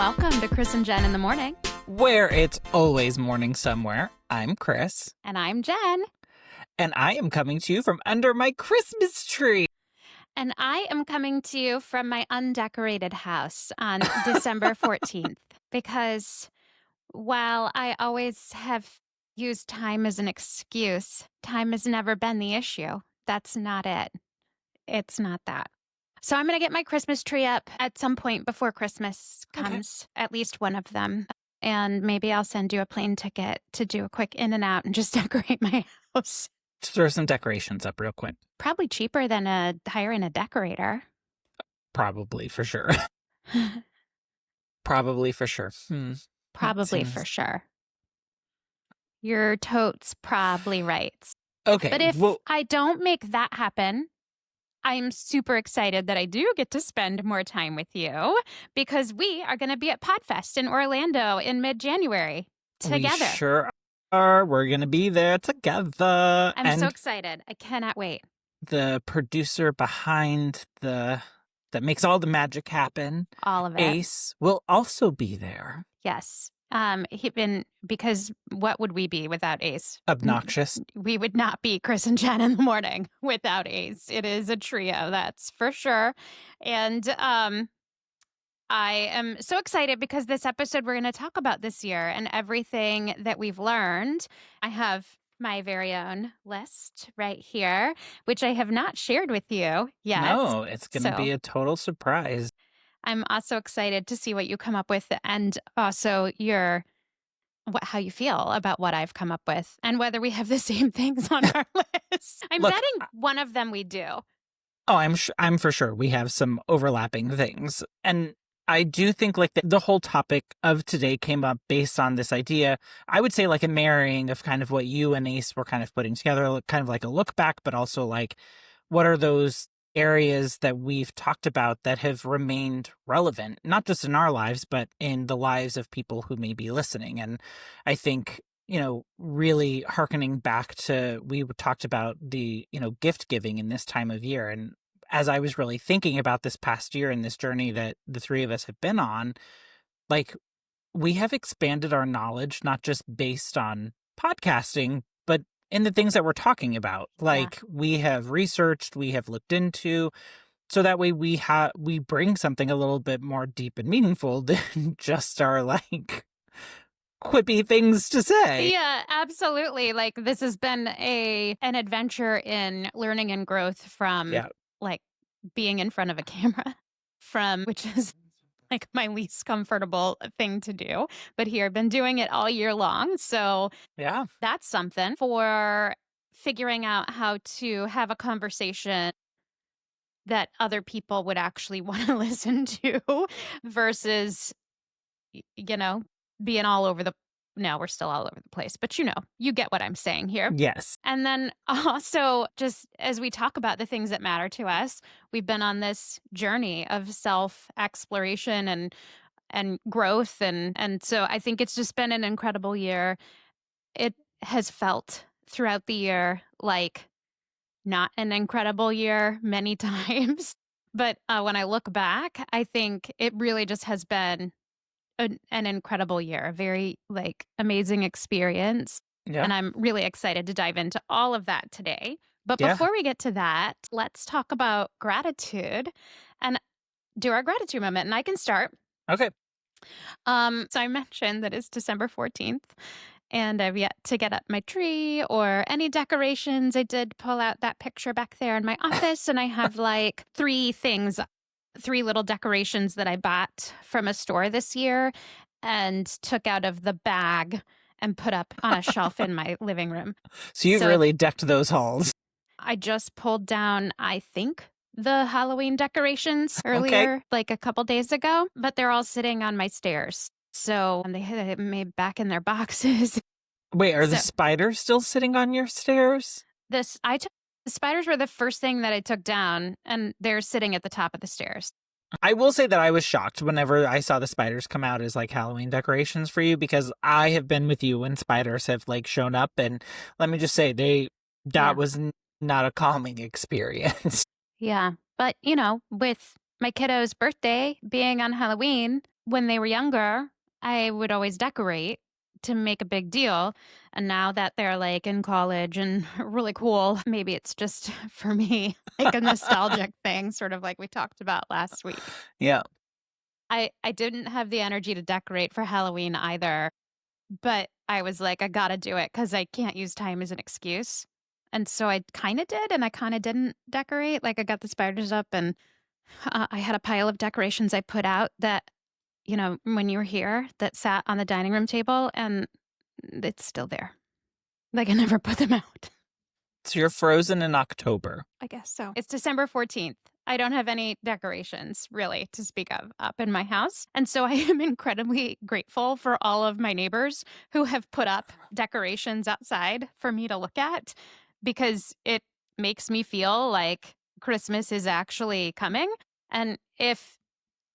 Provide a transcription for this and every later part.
welcome to Chris and Jen in the Morning. Where it's always morning somewhere. I'm Chris. And I'm Jen. And I am coming to you from under my Christmas tree. And I am coming to you from my undecorated house on December 14th. Because while I always have used time as an excuse, time has never been the issue. That's not it. It's not that. So I'm going to get my Christmas tree up at some point before Christmas comes, at least one of them. And maybe I'll send you a plane ticket to do a quick in and out and just decorate my house. Just throw some decorations up real quick. Probably cheaper than hiring a decorator. Probably for sure. Probably for sure. Probably for sure. Your totes probably right. Okay. But if I don't make that happen, I'm super excited that I do get to spend more time with you because we are going to be at Podfest in Orlando in mid-January together. We sure are. We're going to be there together. I'm so excited. I cannot wait. The producer behind that makes all the magic happen, all of it, Ace, will also be there. Yes. Because what would we be without Ace? Obnoxious. We would not be Chris and Jen in the Morning without Ace. It is a trio, that's for sure. And I am so excited because this episode we're going to talk about this year and everything that we've learned. I have my very own list right here, which I have not shared with you yet. No, it's going to be a total surprise. I'm also excited to see what you come up with and also how you feel about what I've come up with and whether we have the same things on our list. I'm betting one of them we do. Oh, I'm for sure we have some overlapping things. And I do think like the whole topic of today came up based on this idea. I would say like a marrying of kind of what you and Ace were kind of putting together, kind of like a look back, but also like what are those areas that we've talked about that have remained relevant, not just in our lives, but in the lives of people who may be listening. And I think, really hearkening back to, we talked about the, gift giving in this time of year. And as I was really thinking about this past year and this journey that the three of us have been on, like we have expanded our knowledge, not just based on podcasting, but in the things that we're talking about. Like we have researched, we have looked into, so that way we bring something a little bit more deep and meaningful than just our like quippy things to say. Yeah, absolutely. Like this has been an adventure in learning and growth from like being in front of a camera, which is like my least comfortable thing to do. But here I've been doing it all year long. So that's something for figuring out how to have a conversation that other people would actually want to listen to versus, being all over no, we're still all over the place, but you get what I'm saying here. Yes. And then also just as we talk about the things that matter to us, we've been on this journey of self-exploration and growth. And so I think it's just been an incredible year. It has felt throughout the year like not an incredible year many times. But when I look back, I think it really just has been an incredible year, a very amazing experience. Yeah. And I'm really excited to dive into all of that today. But before we get to that, let's talk about gratitude and do our gratitude moment. And I can start. Okay. So I mentioned that it's December 14th and I've yet to get up my tree or any decorations. I did pull out that picture back there in my office and I have three little decorations that I bought from a store this year and took out of the bag and put up on a shelf in my living room. So you've really decked those halls. I just pulled down, I think, the Halloween decorations earlier, like a couple days ago, but they're all sitting on my stairs. So they had it made back in their boxes. Wait, are the spiders still sitting on your stairs? The spiders were the first thing that I took down, and they're sitting at the top of the stairs. I will say that I was shocked whenever I saw the spiders come out as like Halloween decorations for you, because I have been with you when spiders have like shown up, and let me just say that was not a calming experience. Yeah, but with my kiddo's birthday being on Halloween, when they were younger, I would always decorate to make a big deal. And now that they're like in college and really cool, maybe it's just for me, like a nostalgic thing, sort of like we talked about last week. Yeah. I didn't have the energy to decorate for Halloween either, but I was like, I gotta do it because I can't use time as an excuse. And so I kind of did, and I kind of didn't decorate. Like I got the spiders up, and I had a pile of decorations I put out that, when you were here, that sat on the dining room table, and it's still there. Like I never put them out. So you're frozen in October. I guess so. It's December 14th. I don't have any decorations really to speak of up in my house. And so I am incredibly grateful for all of my neighbors who have put up decorations outside for me to look at because it makes me feel like Christmas is actually coming. And if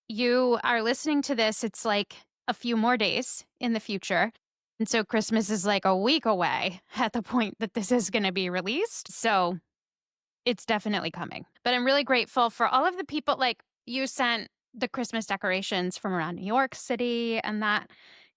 you are listening to this, it's like a few more days in the future. And so Christmas is like a week away at the point that this is going to be released. So it's definitely coming. But I'm really grateful for all of the people like you sent the Christmas decorations from around New York City and that,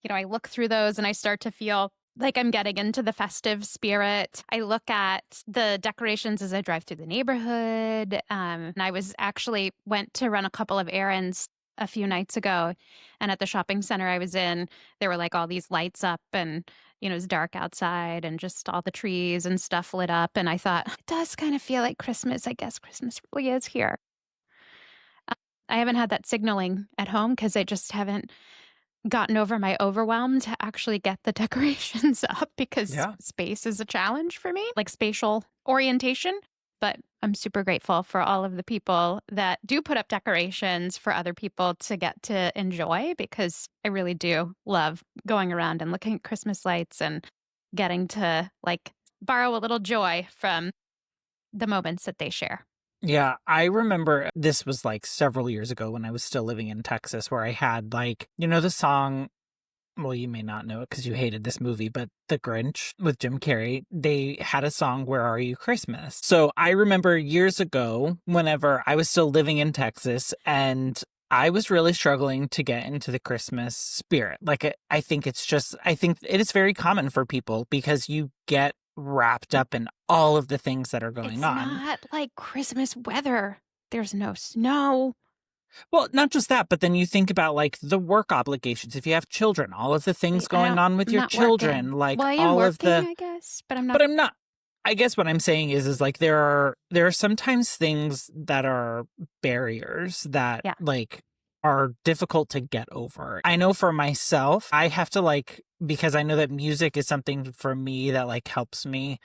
I look through those and I start to feel like I'm getting into the festive spirit. I look at the decorations as I drive through the neighborhood. And I was actually went to run a couple of errands a few nights ago. And at the shopping center I was in, there were like all these lights up and it was dark outside and just all the trees and stuff lit up. And I thought, it does kind of feel like Christmas. I guess Christmas really is here. Uh, I haven't had that signaling at home because I just haven't gotten over my overwhelm to actually get the decorations up because Yeah. space is a challenge for me, like spatial orientation. But I'm super grateful for all of the people that do put up decorations for other people to get to enjoy because I really do love going around and looking at Christmas lights and getting to like borrow a little joy from the moments that they share. Yeah, I remember this was like several years ago when I was still living in Texas, where I had like, the song. Well, you may not know it because you hated this movie, but The Grinch with Jim Carrey, they had a song, Where Are You Christmas? So I remember years ago, whenever I was still living in Texas and I was really struggling to get into the Christmas spirit. Like, I think it is very common for people because you get wrapped up in all of the things that are going It's on. not like Christmas weather. There's no snow. Well, not just that, but then you think about like the work obligations. If you have children, all of the things Wait, I going don't on with I'm your not working. children, like Well, I am all of working, the I guess, but I'm not. but I'm not I guess what I'm saying is like there are sometimes things that are barriers that Yeah. like are difficult to get over. I know for myself, I have to like because I know that music is something for me that like helps me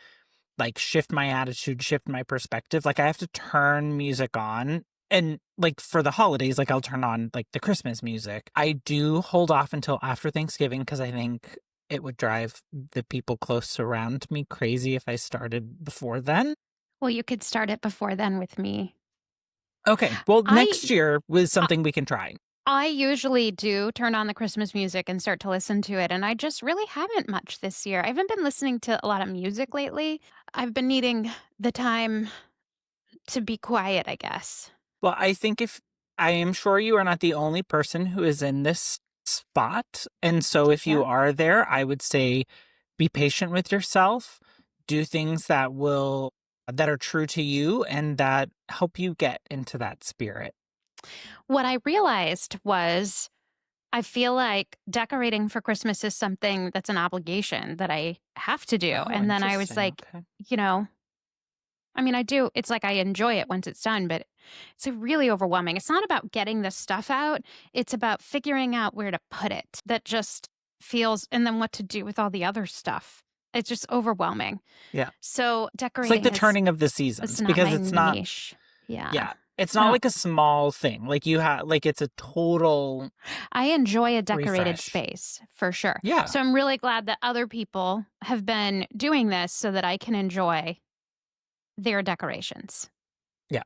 like shift my attitude, shift my perspective. Like I have to turn music on. And like for the holidays, like I'll turn on like the Christmas music. I do hold off until after Thanksgiving because I think it would drive the people close around me crazy if I started before then. Well, you could start it before then with me. Okay. Well, I next year was I something we can try. I usually do turn on the Christmas music and start to listen to it, and I just really haven't much this year. I haven't been listening to a lot of music lately. I've been needing the time to be quiet, I guess. Well, I think if I am sure you are not the only person who is in this spot. And so if you Yeah. are there, I would say be patient with yourself, do things that are true to you and that help you get into that spirit. What I realized was I feel like decorating for Christmas is something that's an obligation that I have to do. Oh, And then I was interesting. like, Okay. you know, I mean, I do. It's like I enjoy it once it's done, but it's really overwhelming. It's not about getting the stuff out, it's about figuring out where to put it that just feels, and then what to do with all the other stuff. It's just overwhelming. Yeah. So It's like decorating the is turning of the it's seasons not because my it's not niche. Yeah. yeah, it's I not don't like a small thing. Like you have like it's a total I enjoy a decorated refresh. space for sure. Yeah. So I'm really glad that other people have been doing this so that I can enjoy their decorations. Yeah.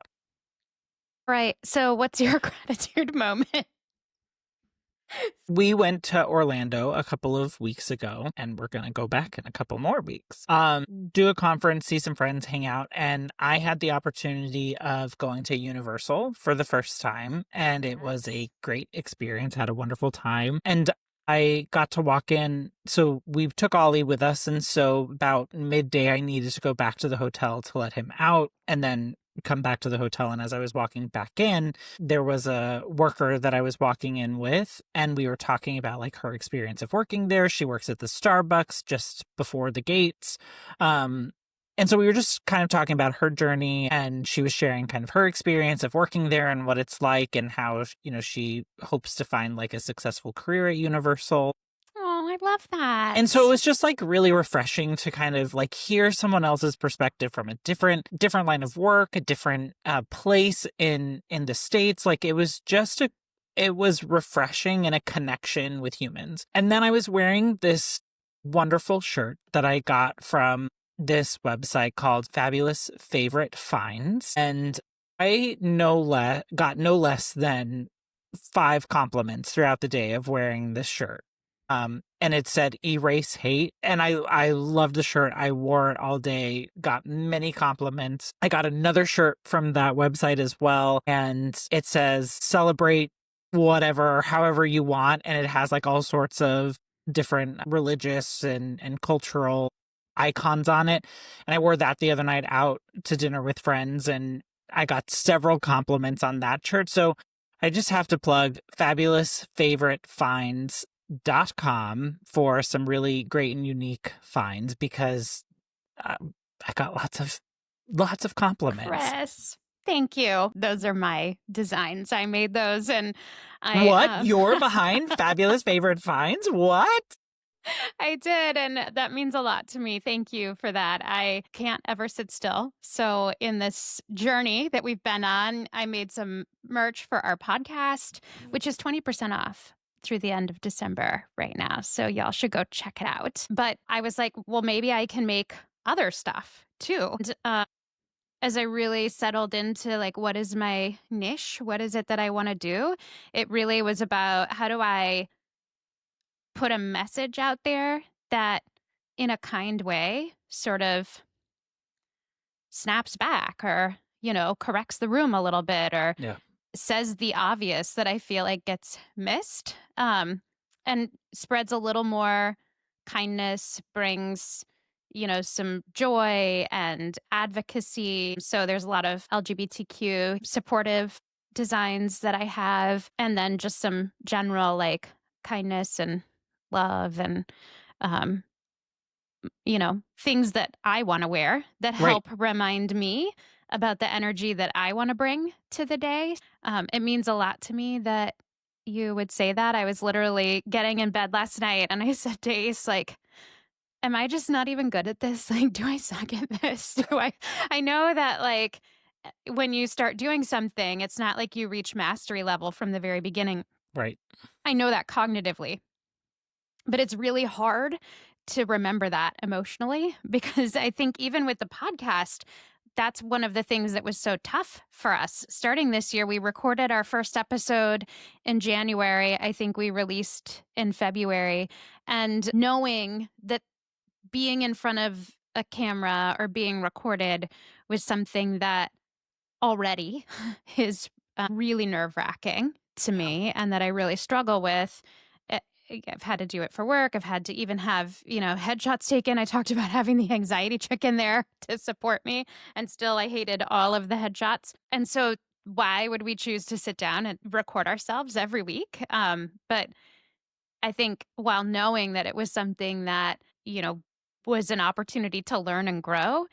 Right. So what's your gratitude moment? We went to Orlando a couple of weeks ago, and we're gonna go back in a couple more weeks. Do a conference, see some friends, hang out, and I had the opportunity of going to Universal for the first time, and it was a great experience, had a wonderful time, and I got to walk in. So we took Ollie with us, and so about midday, I needed to go back to the hotel to let him out, and then come back to the hotel. And as I was walking back in, there was a worker that I was walking in with, and we were talking about like her experience of working there. She works at the Starbucks just before the gates. Um, and so we were just kind of talking about her journey, and she was sharing kind of her experience of working there and what it's like, and how, she hopes to find like a successful career at Universal. Oh, I love And so it that. was just like really refreshing to kind of like hear someone else's perspective from a different line of work, a different place in the States. Like it was refreshing and a connection with humans. And then I was wearing this wonderful shirt that I got from this website called Fabulous Favorite Finds. And I got no less than 5 compliments throughout the day of wearing this shirt. And it said "Erase Hate," and I loved the shirt. I wore it all day, got many compliments. I got another shirt from that website as well, and it says "Celebrate whatever, however you want," and it has like all sorts of different religious and cultural icons on it. And I wore that the other night out to dinner with friends, and I got several compliments on that shirt. So I just have to plug fabulousfavoritefinds.com for some really great and unique finds, because I got lots of compliments. Chris, thank you. Those are my designs. I made those, and I What? You're behind Fabulous Favorite Finds? What? I did, and that means a lot to me. Thank you for that. I can't ever sit still. So, in this journey that we've been on, I made some merch for our podcast, which is 20% off through the end of December right now. So, y'all should go check it out. But I was like, well, maybe I can make other stuff too. And, as I really settled into like, what is my niche? What is it that I want to do? It really was about how do I put a message out there that, in a kind way, sort of snaps back or, corrects the room a little bit or Yeah. says the obvious that I feel like gets missed, and spreads a little more kindness, brings, some joy and advocacy. So there's a lot of LGBTQ supportive designs that I have, and then just some general like kindness and love and um, things that I want to wear that Right. help remind me about the energy that I want to bring to the day. It means a lot to me that you would say that. I was literally getting in bed last night and I said to Ace, like, am I just not even good at this? Like, do I suck at this? I know that like when you start doing something, it's not like you reach mastery level from the very beginning. Right. I know that cognitively, but it's really hard to remember that emotionally because I think even with the podcast, that's one of the things that was so tough for us. Starting this year, we recorded our first episode in January. I think we released in February. And knowing that being in front of a camera or being recorded was something that already is really nerve wracking to Yeah. me and that I really struggle with. Eh, I've had to do it for work. I've had to even have, headshots taken. I talked about having the anxiety check in there to support me. And still, I hated all of the headshots. And so, why would we choose to sit down and record ourselves every week? But I think while knowing that it was something that, was an opportunity to learn and grow,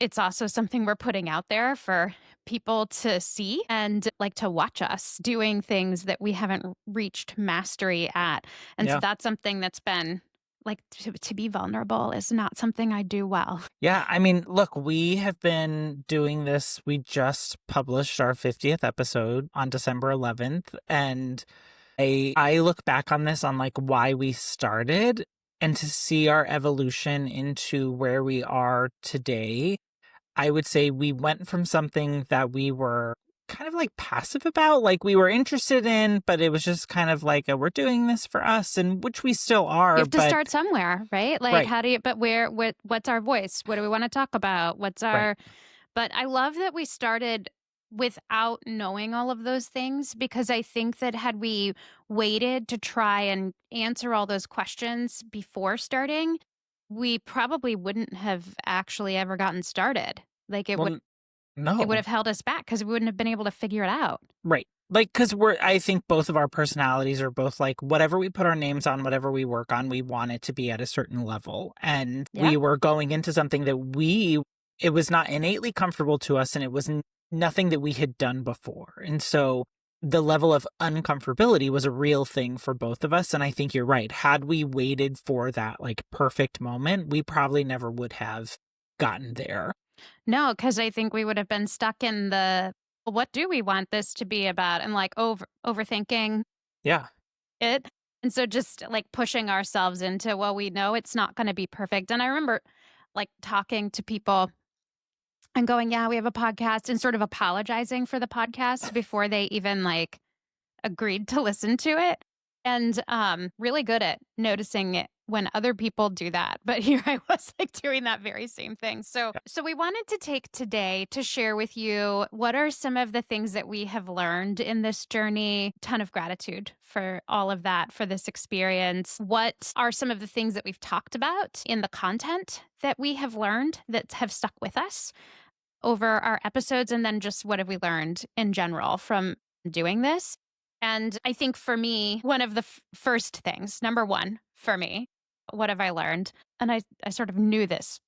it's also something we're putting out there for people to see and like to watch us doing things that we haven't reached mastery at. And so Yeah. that's something that's been like to be vulnerable is not something I do well. Yeah, I mean, look, we have been doing this. We just published our 50th episode on December 11th, and I look back on this on like why we started, and to see our evolution into where we are today. I would say we went from something that we were kind of like passive about, like we were interested in, but it was just kind of like we're doing this for us, and which we still You are, have to but start somewhere, right? Like, right, how do you, but what's our voice? What do we want to talk about? What's right. our, but I love that we started without knowing all of those things because I think that had we waited to try and answer all those questions before starting, we probably wouldn't have actually ever gotten started. Like Well, it would no. have held us back because we wouldn't have been able to figure it out. Right. Like, because I think both of our personalities are both like, whatever we put our names on, whatever we work on, we want it to be at a certain level. And we Yep. were going into something that it was not innately comfortable to us, and it was nothing that we had done before. And so the level of uncomfortability was a real thing for both of us. And I think you're right. Had we waited for that like perfect moment, we probably never would have gotten there. No, because I think we would have been stuck in the, "Well, what do we want this to be about?" And like overthinking Yeah. it. And so just like pushing ourselves into, well, we know it's not going to be perfect. And I remember like talking to people and going, yeah, we have a podcast and sort of apologizing for the podcast before they even like agreed to listen to it. And really good at noticing it when other people do that. But here I was like doing that very same thing. So we wanted to take today to share with you what are some of the things that we have learned in this journey. Ton of gratitude for all of that, for this experience. What are some of the things that we've talked about in the content that we have learned that have stuck with us over our episodes? And then just what have we learned in general from doing this? And I think for me, one of the first things, number one for me, what have I learned? And I sort of knew this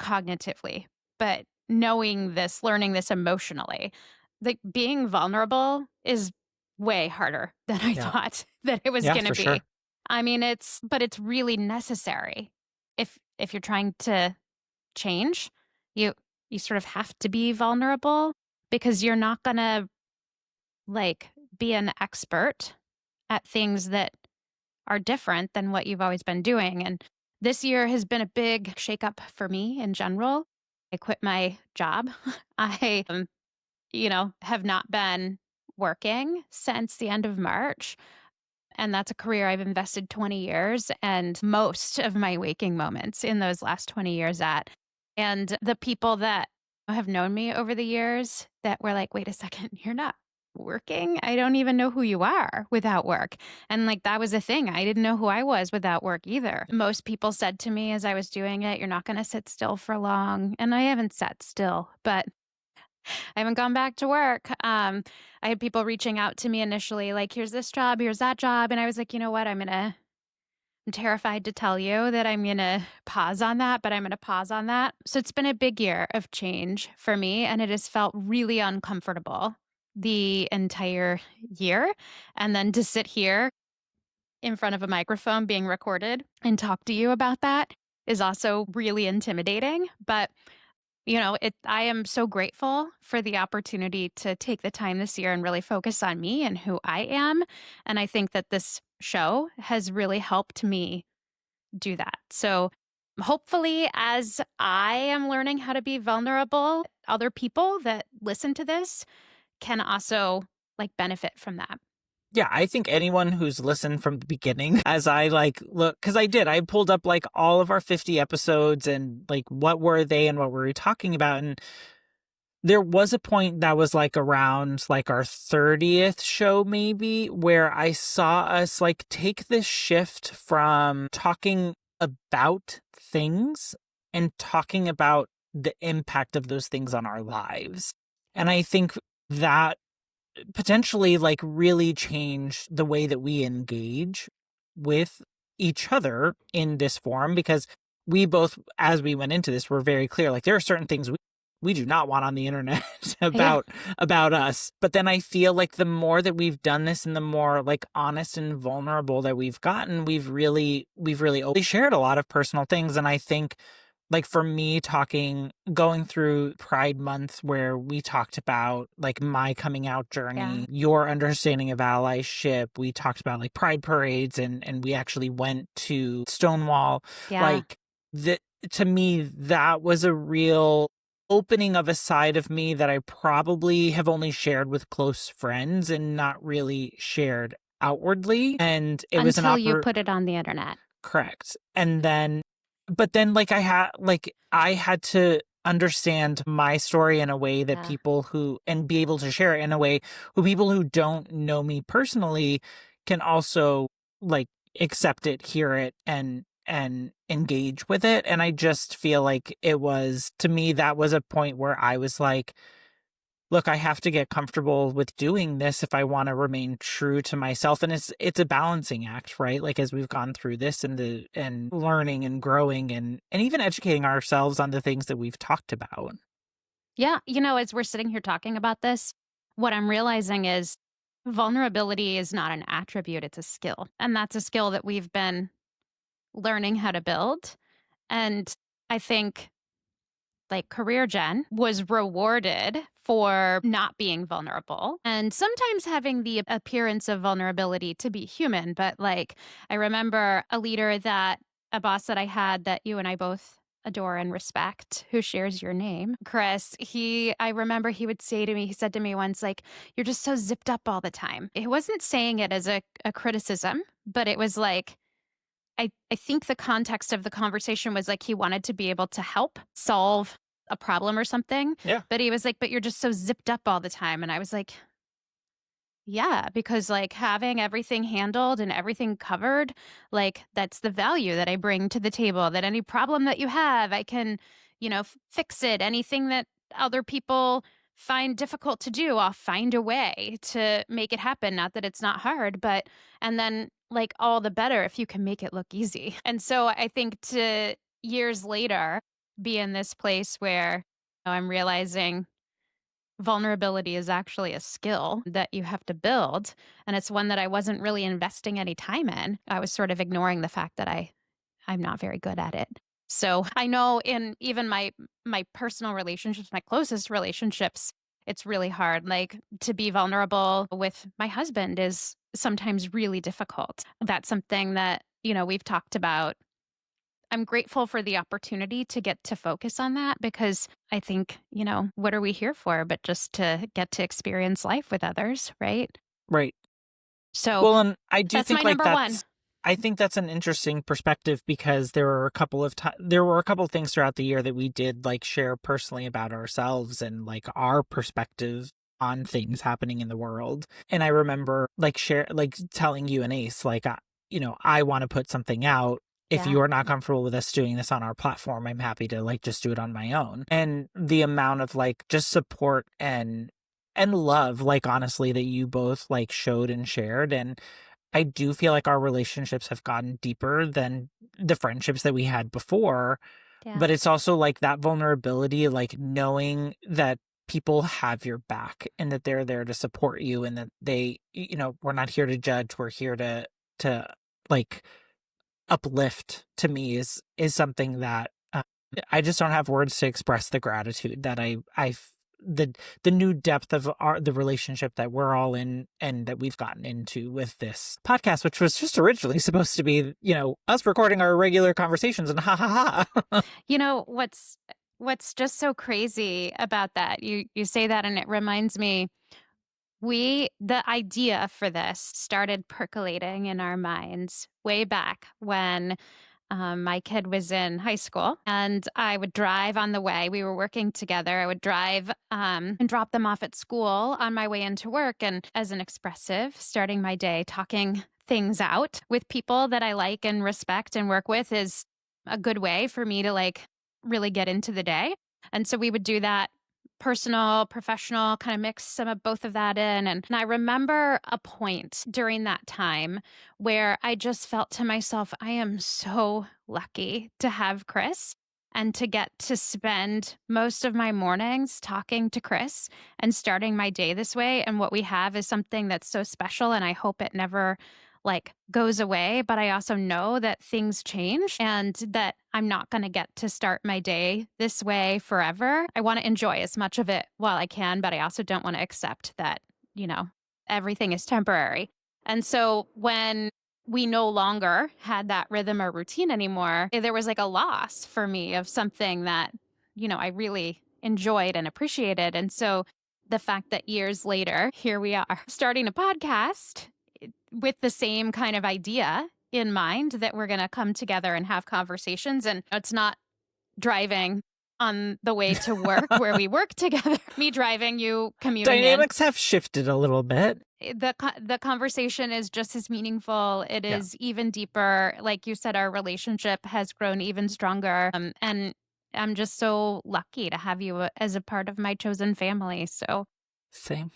cognitively, but knowing this, learning this emotionally, like being vulnerable is way harder than I Yeah. thought that it was Yeah, going to for sure. be. I mean, but it's really necessary if you're trying to change. You you sort of have to be vulnerable because you're not going to like be an expert at things that are different than what you've always been doing. And this year has been a big shakeup for me in general. I quit my job. I, have not been working since the end of March. And that's a career I've invested 20 years and most of my waking moments in those last 20 years at. And the people that have known me over the years that were like, wait a second, you're not working? I don't even know who you are without work. And like that was a thing. I didn't know who I was without work either. Most people said to me as I was doing it, you're not going to sit still for long. And I haven't sat still, but I haven't gone back to work. I had people reaching out to me initially, like, here's this job, here's that job. And I was like, you know what? I'm terrified to tell you that I'm going to pause on that, but I'm going to pause on that. So it's been a big year of change for me, and it has felt really uncomfortable the entire year. And then to sit here in front of a microphone being recorded and talk to you about that is also really intimidating. But I am so grateful for the opportunity to take the time this year and really focus on me and who I am. And I think that this show has really helped me do that. So hopefully, as I am learning how to be vulnerable, other people that listen to this can also like benefit from that. Yeah, I think anyone who's listened from the beginning, as I like look, because I pulled up like all of our 50 episodes and like what were they and what were we talking about. And there was a point that was like around like our 30th show, maybe, where I saw us like take this shift from talking about things and talking about the impact of those things on our lives. And I think that potentially like really change the way that we engage with each other in this forum, because we both, as we went into this, were very clear like there are certain things we do not want on the internet Yeah. about us. But then I feel like the more that we've done this and the more like honest and vulnerable that we've gotten, we've really shared a lot of personal things. And I think like for me going through Pride Month where we talked about like my coming out Yeah. journey, your understanding of allyship, we talked about like pride parades, and we actually went to Stonewall. Yeah. Like the to me that was a real opening of a side of me that I probably have only shared with close friends and not really shared outwardly. And it was an Until you put it on the internet. correct. And then but then I had to understand my story in a way that Yeah. people who and be able to share it in a way who people who don't know me personally can also like accept it, hear it, and engage with it. And I just feel like it was to me that was a point where I was like, look, I have to get comfortable with doing this if I want to remain true to myself. And it's a balancing act, right? Like as we've gone through this and learning and growing and even educating ourselves on the things that we've talked about. Yeah, as we're sitting here talking about this, what I'm realizing is vulnerability is not an attribute, it's a skill. And that's a skill that we've been learning how to build. And I think like career gen was rewarded for not being vulnerable and sometimes having the appearance of vulnerability to be human. But like, I remember a boss that I had that you and I both adore and respect, who shares your name, Chris. I remember he said to me once, like, you're just so zipped up all the time. He wasn't saying it as a criticism, but it was like, I think the context of the conversation was like he wanted to be able to help solve a problem or something, Yeah. but he was like, "But you're just so zipped up all the time." And I was like, yeah, because like having everything handled and everything covered, like that's the value that I bring to the table. That any problem that you have, I can, fix it. Anything that other people find difficult to do, I'll find a way to make it happen. Not that it's not hard, but, and then like all the better if you can make it look easy. And so I think to years later, be in this place where I'm realizing vulnerability is actually a skill that you have to build, and it's one that I wasn't really investing any time in. I was sort of ignoring the fact that I'm not very good at it. So, I know in even my personal relationships, my closest relationships, it's really hard. Like to be vulnerable with my husband is sometimes really difficult. That's something that, we've talked about. I'm grateful for the opportunity to get to focus on that because I think, what are we here for but just to get to experience life with others, right? Right. So Well, and I do that's my think like number one. that's I think that's an interesting perspective because there were a couple of things throughout the year that we did like share personally about ourselves and like our perspective on things happening in the world. And I remember like telling you and Ace like I want to put something out. If Yeah. you are not comfortable with us doing this on our platform, I'm happy to like just do it on my own. And the amount of like just support and love like honestly that you both like showed and shared, and I do feel like our relationships have gotten deeper than the friendships that we had before, Yeah. but it's also like that vulnerability, like knowing that people have your back and that they're there to support you and that we're not here to judge, we're here to like uplift to me is something that I just don't have words to express the gratitude that the new depth of the relationship that we're all in and that we've gotten into with this podcast, which was just originally supposed to be, us recording our regular conversations and ha ha ha. What's just so crazy about that? You say that and it reminds me the idea for this started percolating in our minds way back when my kid was in high school, and I would drive on the way. We were working together. I would drive and drop them off at school on my way into work. And as an expressive, starting my day talking things out with people that I like and respect and work with is a good way for me to like really get into the day. And so we would do that personal, professional, kind of mix some of both of that in. And I remember a point during that time where I just felt to myself, I am so lucky to have Chris and to get to spend most of my mornings talking to Chris and starting my day this way. And what we have is something that's so special. And I hope it never like goes away. But I also know that things change and that I'm not going to get to start my day this way forever. I want to enjoy as much of it while I can, but I also don't want to accept that, you know, everything is temporary. And so when we no longer had that rhythm or routine anymore, there was like a loss for me of something that, I really enjoyed and appreciated. And so the fact that years later, here we are starting a podcast with the same kind of idea in mind that we're going to come together and have conversations. And it's not driving on the way to work where we work together, me driving, you commuting in. Dynamics have shifted a little bit. The conversation is just as meaningful. It Yeah, is even deeper. Like you said, our relationship has grown even stronger. And I'm just so lucky to have you as a part of my chosen family. same.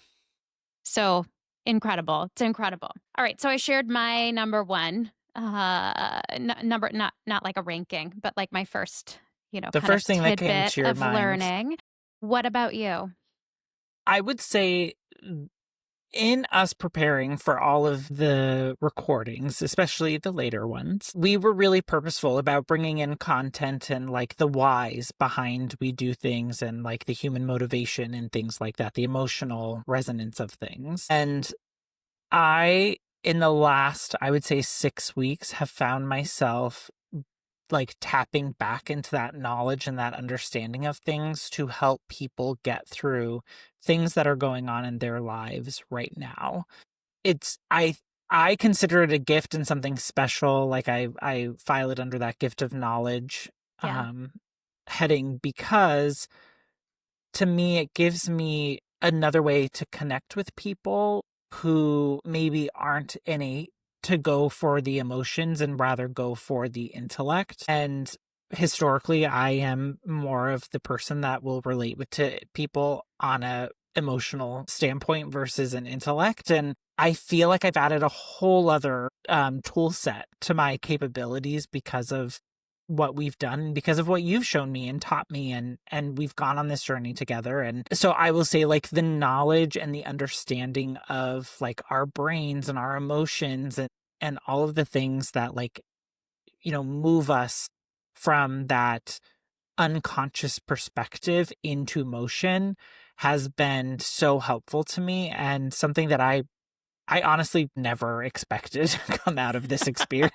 So incredible. It's incredible. All right. So I shared my number one, number, not like a ranking, but like my first, The kind of first thing that came tidbit to your of mind, learning. What about you? I would say, in us preparing for all of the recordings, especially the later ones, we were really purposeful about bringing in content and like the whys behind we do things and like the human motivation and things like that, the emotional resonance of things. And in the last, I would say 6 weeks, have found myself like tapping back into that knowledge and that understanding of things to help people get through things that are going on in their lives right now. It's I consider it a gift and something special. Like I file it under that gift of knowledge Yeah. um heading, because to me it gives me another way to connect with people who maybe aren't innate to go for the emotions and rather go for the intellect. And historically, I am more of the person that will relate with to people on a emotional standpoint versus an intellect. And I feel like I've added a whole other tool set to my capabilities because of what we've done, because of what you've shown me and taught me, and we've gone on this journey together. And so I will say, like, the knowledge and the understanding of like our brains and our emotions and all of the things that, like, move us from that unconscious perspective into motion has been so helpful to me, and something that I honestly never expected to come out of this experience.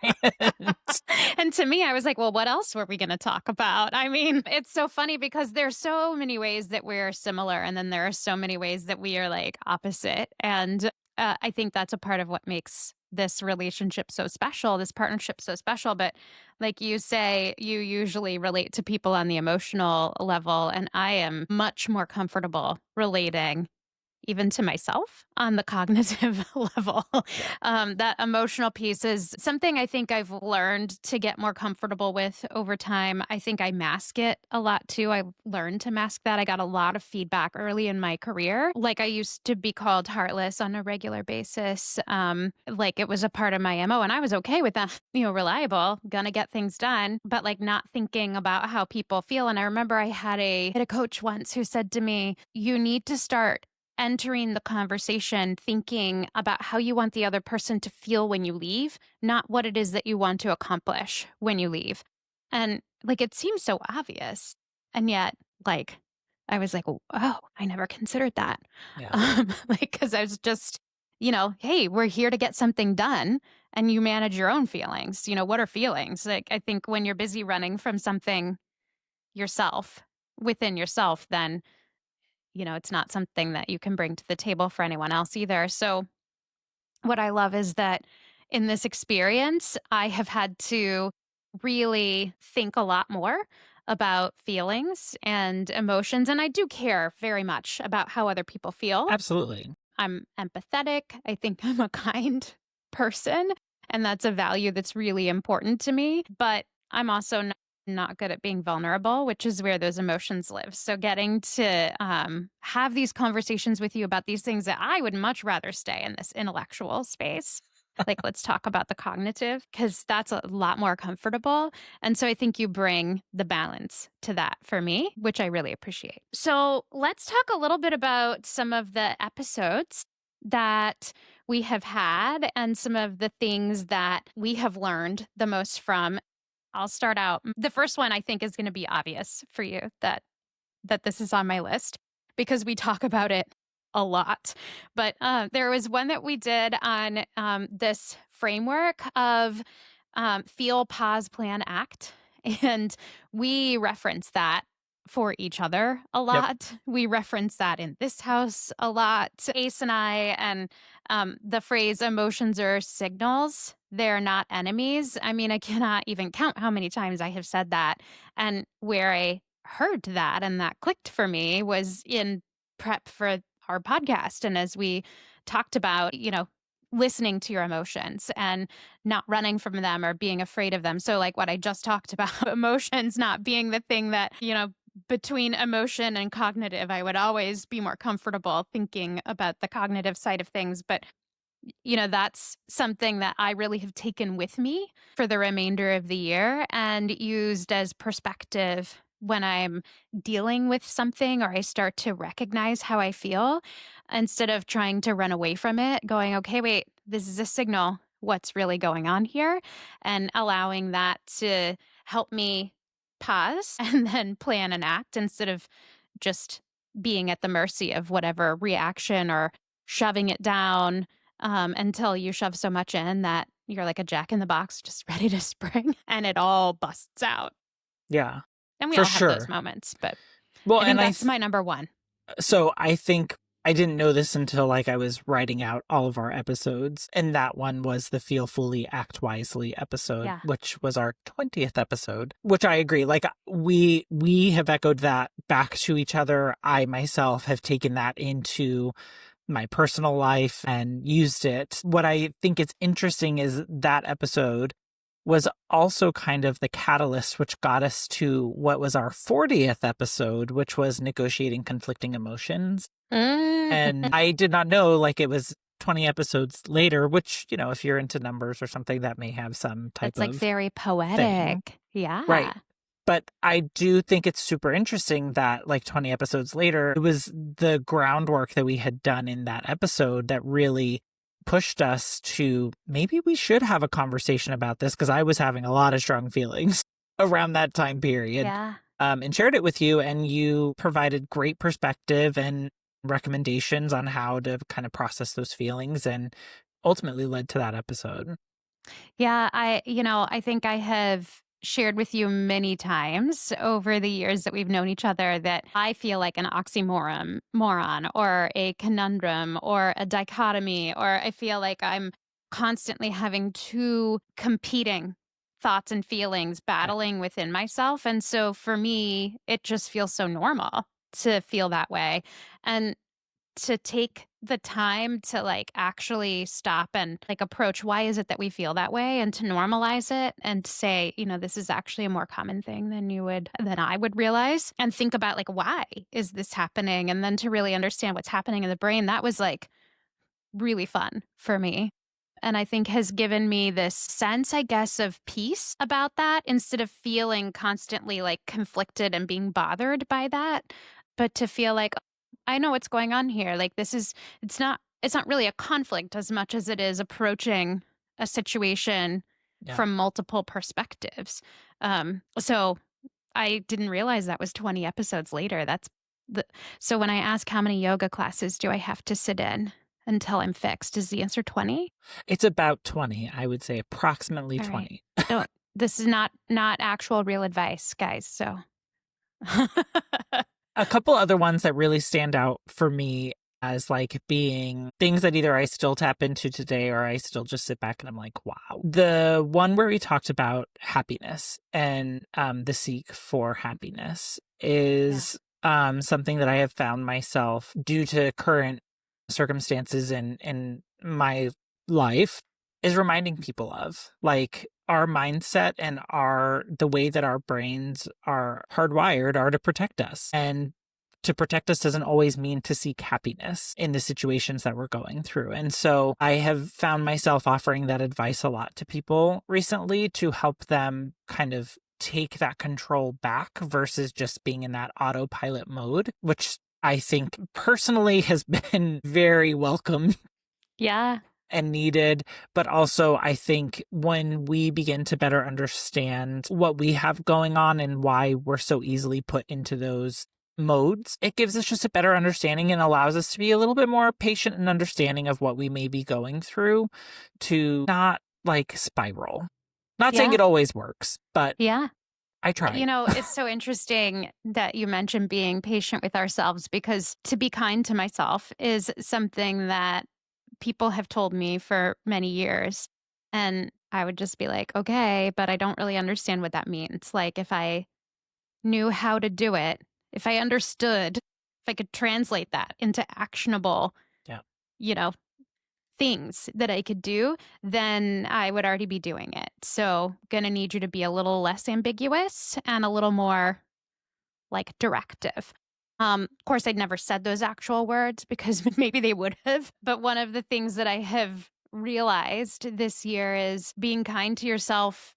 And to me, I was like, well, what else were we going to talk about? I mean, it's so funny because there's so many ways that we're similar, and then there are so many ways that we are like opposite. And I think that's a part of what makes this relationship so special, this partnership so special. But like you say, you usually relate to people on the emotional level, and I am much more comfortable relating even to myself on the cognitive level. Yeah. That emotional piece is something I think I've learned to get more comfortable with over time. I think I mask it a lot too. I learned to mask that. I got a lot of feedback early in my career. Like I used to be called heartless on a regular basis. Like it was a part of my MO, and I was okay with that, reliable, gonna get things done, but like not thinking about how people feel. And I remember I had a coach once who said to me, you need to start entering the conversation thinking about how you want the other person to feel when you leave, not what it is that you want to accomplish when you leave. And like it seems so obvious. And yet, like, I was like, oh, I never considered that. Yeah. Like, because I was just, hey, we're here to get something done and you manage your own feelings. What are feelings? Like, I think when you're busy running from something yourself, within yourself, then it's not something that you can bring to the table for anyone else either. So, what I love is that in this experience, I have had to really think a lot more about feelings and emotions. And I do care very much about how other people feel. Absolutely. I'm empathetic. I think I'm a kind person, and that's a value that's really important to me. But I'm also not good at being vulnerable, which is where those emotions live. So, getting to have these conversations with you about these things that I would much rather stay in this intellectual space. Like, let's talk about the cognitive, because that's a lot more comfortable. And so I think you bring the balance to that for me, which I really appreciate. So let's talk a little bit about some of the episodes that we have had and some of the things that we have learned the most from. I'll start out. The first one I think is going to be obvious for you that this is on my list because we talk about it a lot. But there was one that we did on this framework of feel, pause, plan, act. And we reference that for each other a Yep. lot. We reference that in this house a lot, Ace and I, and the phrase emotions are signals, they're not enemies. I mean, I cannot even count how many times I have said that. And where I heard that and that clicked for me was in prep for our podcast. And as we talked about, listening to your emotions and not running from them or being afraid of them. So, like what I just talked about, emotions not being the thing that, between emotion and cognitive, I would always be more comfortable thinking about the cognitive side of things. But, that's something that I really have taken with me for the remainder of the year and used as perspective when I'm dealing with something or I start to recognize how I feel instead of trying to run away from it, going, okay, wait, this is a signal. What's really going on here? And allowing that to help me pause and then plan and act instead of just being at the mercy of whatever reaction or shoving it down until you shove so much in that you're like a jack in the box just ready to spring and it all busts out. Yeah, And we for all have those sure. moments, but Well, I think and that's my number one. so I think I didn't know this until like I was writing out all of our episodes, and that one was the Feel Fully Act Wisely episode, Yeah. which was our 20th episode, which I agree. Like we have echoed that back to each other. I myself have taken that into my personal life and used it. What I think is interesting is that episode was also kind of the catalyst which got us to what was our 40th episode, which was negotiating conflicting emotions. And Mm. I did not know, like, it was 20 episodes later, which, if you're into numbers or something, that may have some type That's like of very thing. poetic. Right. Yeah. But I do think it's super interesting that, like, 20 episodes later, it was the groundwork that we had done in that episode that really pushed us to maybe we should have a conversation about this, because I was having a lot of strong feelings around that time period, Yeah. and shared it with you. And you provided great perspective and recommendations on how to kind of process those feelings, and ultimately led to that episode. Yeah, I think I have shared with you many times over the years that we've known each other that I feel like an moron or a conundrum or a dichotomy, or I feel like I'm constantly having two competing thoughts and feelings Yeah. battling within myself. And so for me, it just feels so normal to feel that way. And to take the time to, like, actually stop and, like, approach why is it that we feel that way, and to normalize it and say, this is actually a more common thing than I would realize, and think about, like, why is this happening, and then to really understand what's happening in the brain. That was, like, really fun for me. And I think has given me this sense, I guess, of peace about that instead of feeling constantly like conflicted and being bothered by that, but to feel like I know what's going on here. Like it's not really a conflict as much as it is approaching a situation Yeah. from multiple perspectives. So I didn't realize that was 20 episodes later. The so when I ask how many yoga classes do I have to sit in until I'm fixed, is the answer 20? It's about 20, I would say approximately All right. 20. Don't This is not actual real advice, guys, so A couple other ones that really stand out for me as like being things that either I still tap into today or I still just sit back and I'm like, wow. The one where we talked about happiness and the seek for happiness Yeah. is something that I have found myself due to current circumstances in my life is reminding people of, like, our mindset and the way that our brains are hardwired are to protect us, and to protect us doesn't always mean to seek happiness in the situations that we're going through. And so I have found myself offering that advice a lot to people recently to help them kind of take that control back versus just being in that autopilot mode, which I think personally has been very welcome Yeah. and needed. But also, I think when we begin to better understand what we have going on and why we're so easily put into those modes, it gives us just a better understanding and allows us to be a little bit more patient and understanding of what we may be going through, to not like spiral. Not saying Yeah. it always works, but Yeah. I try. It's so interesting that you mentioned being patient with ourselves because to be kind to myself is something that people have told me for many years. And I would just be like, okay, but I don't really understand what that means. Like, if I knew how to do it, if I understood, if I could translate that into actionable, Yeah. you know, things that I could do, then I would already be doing it. So, gonna need you to be a little less ambiguous and a little more like directive. Of course, I'd never said those actual words because maybe they would have. But one of the things that I have realized this year is being kind to yourself,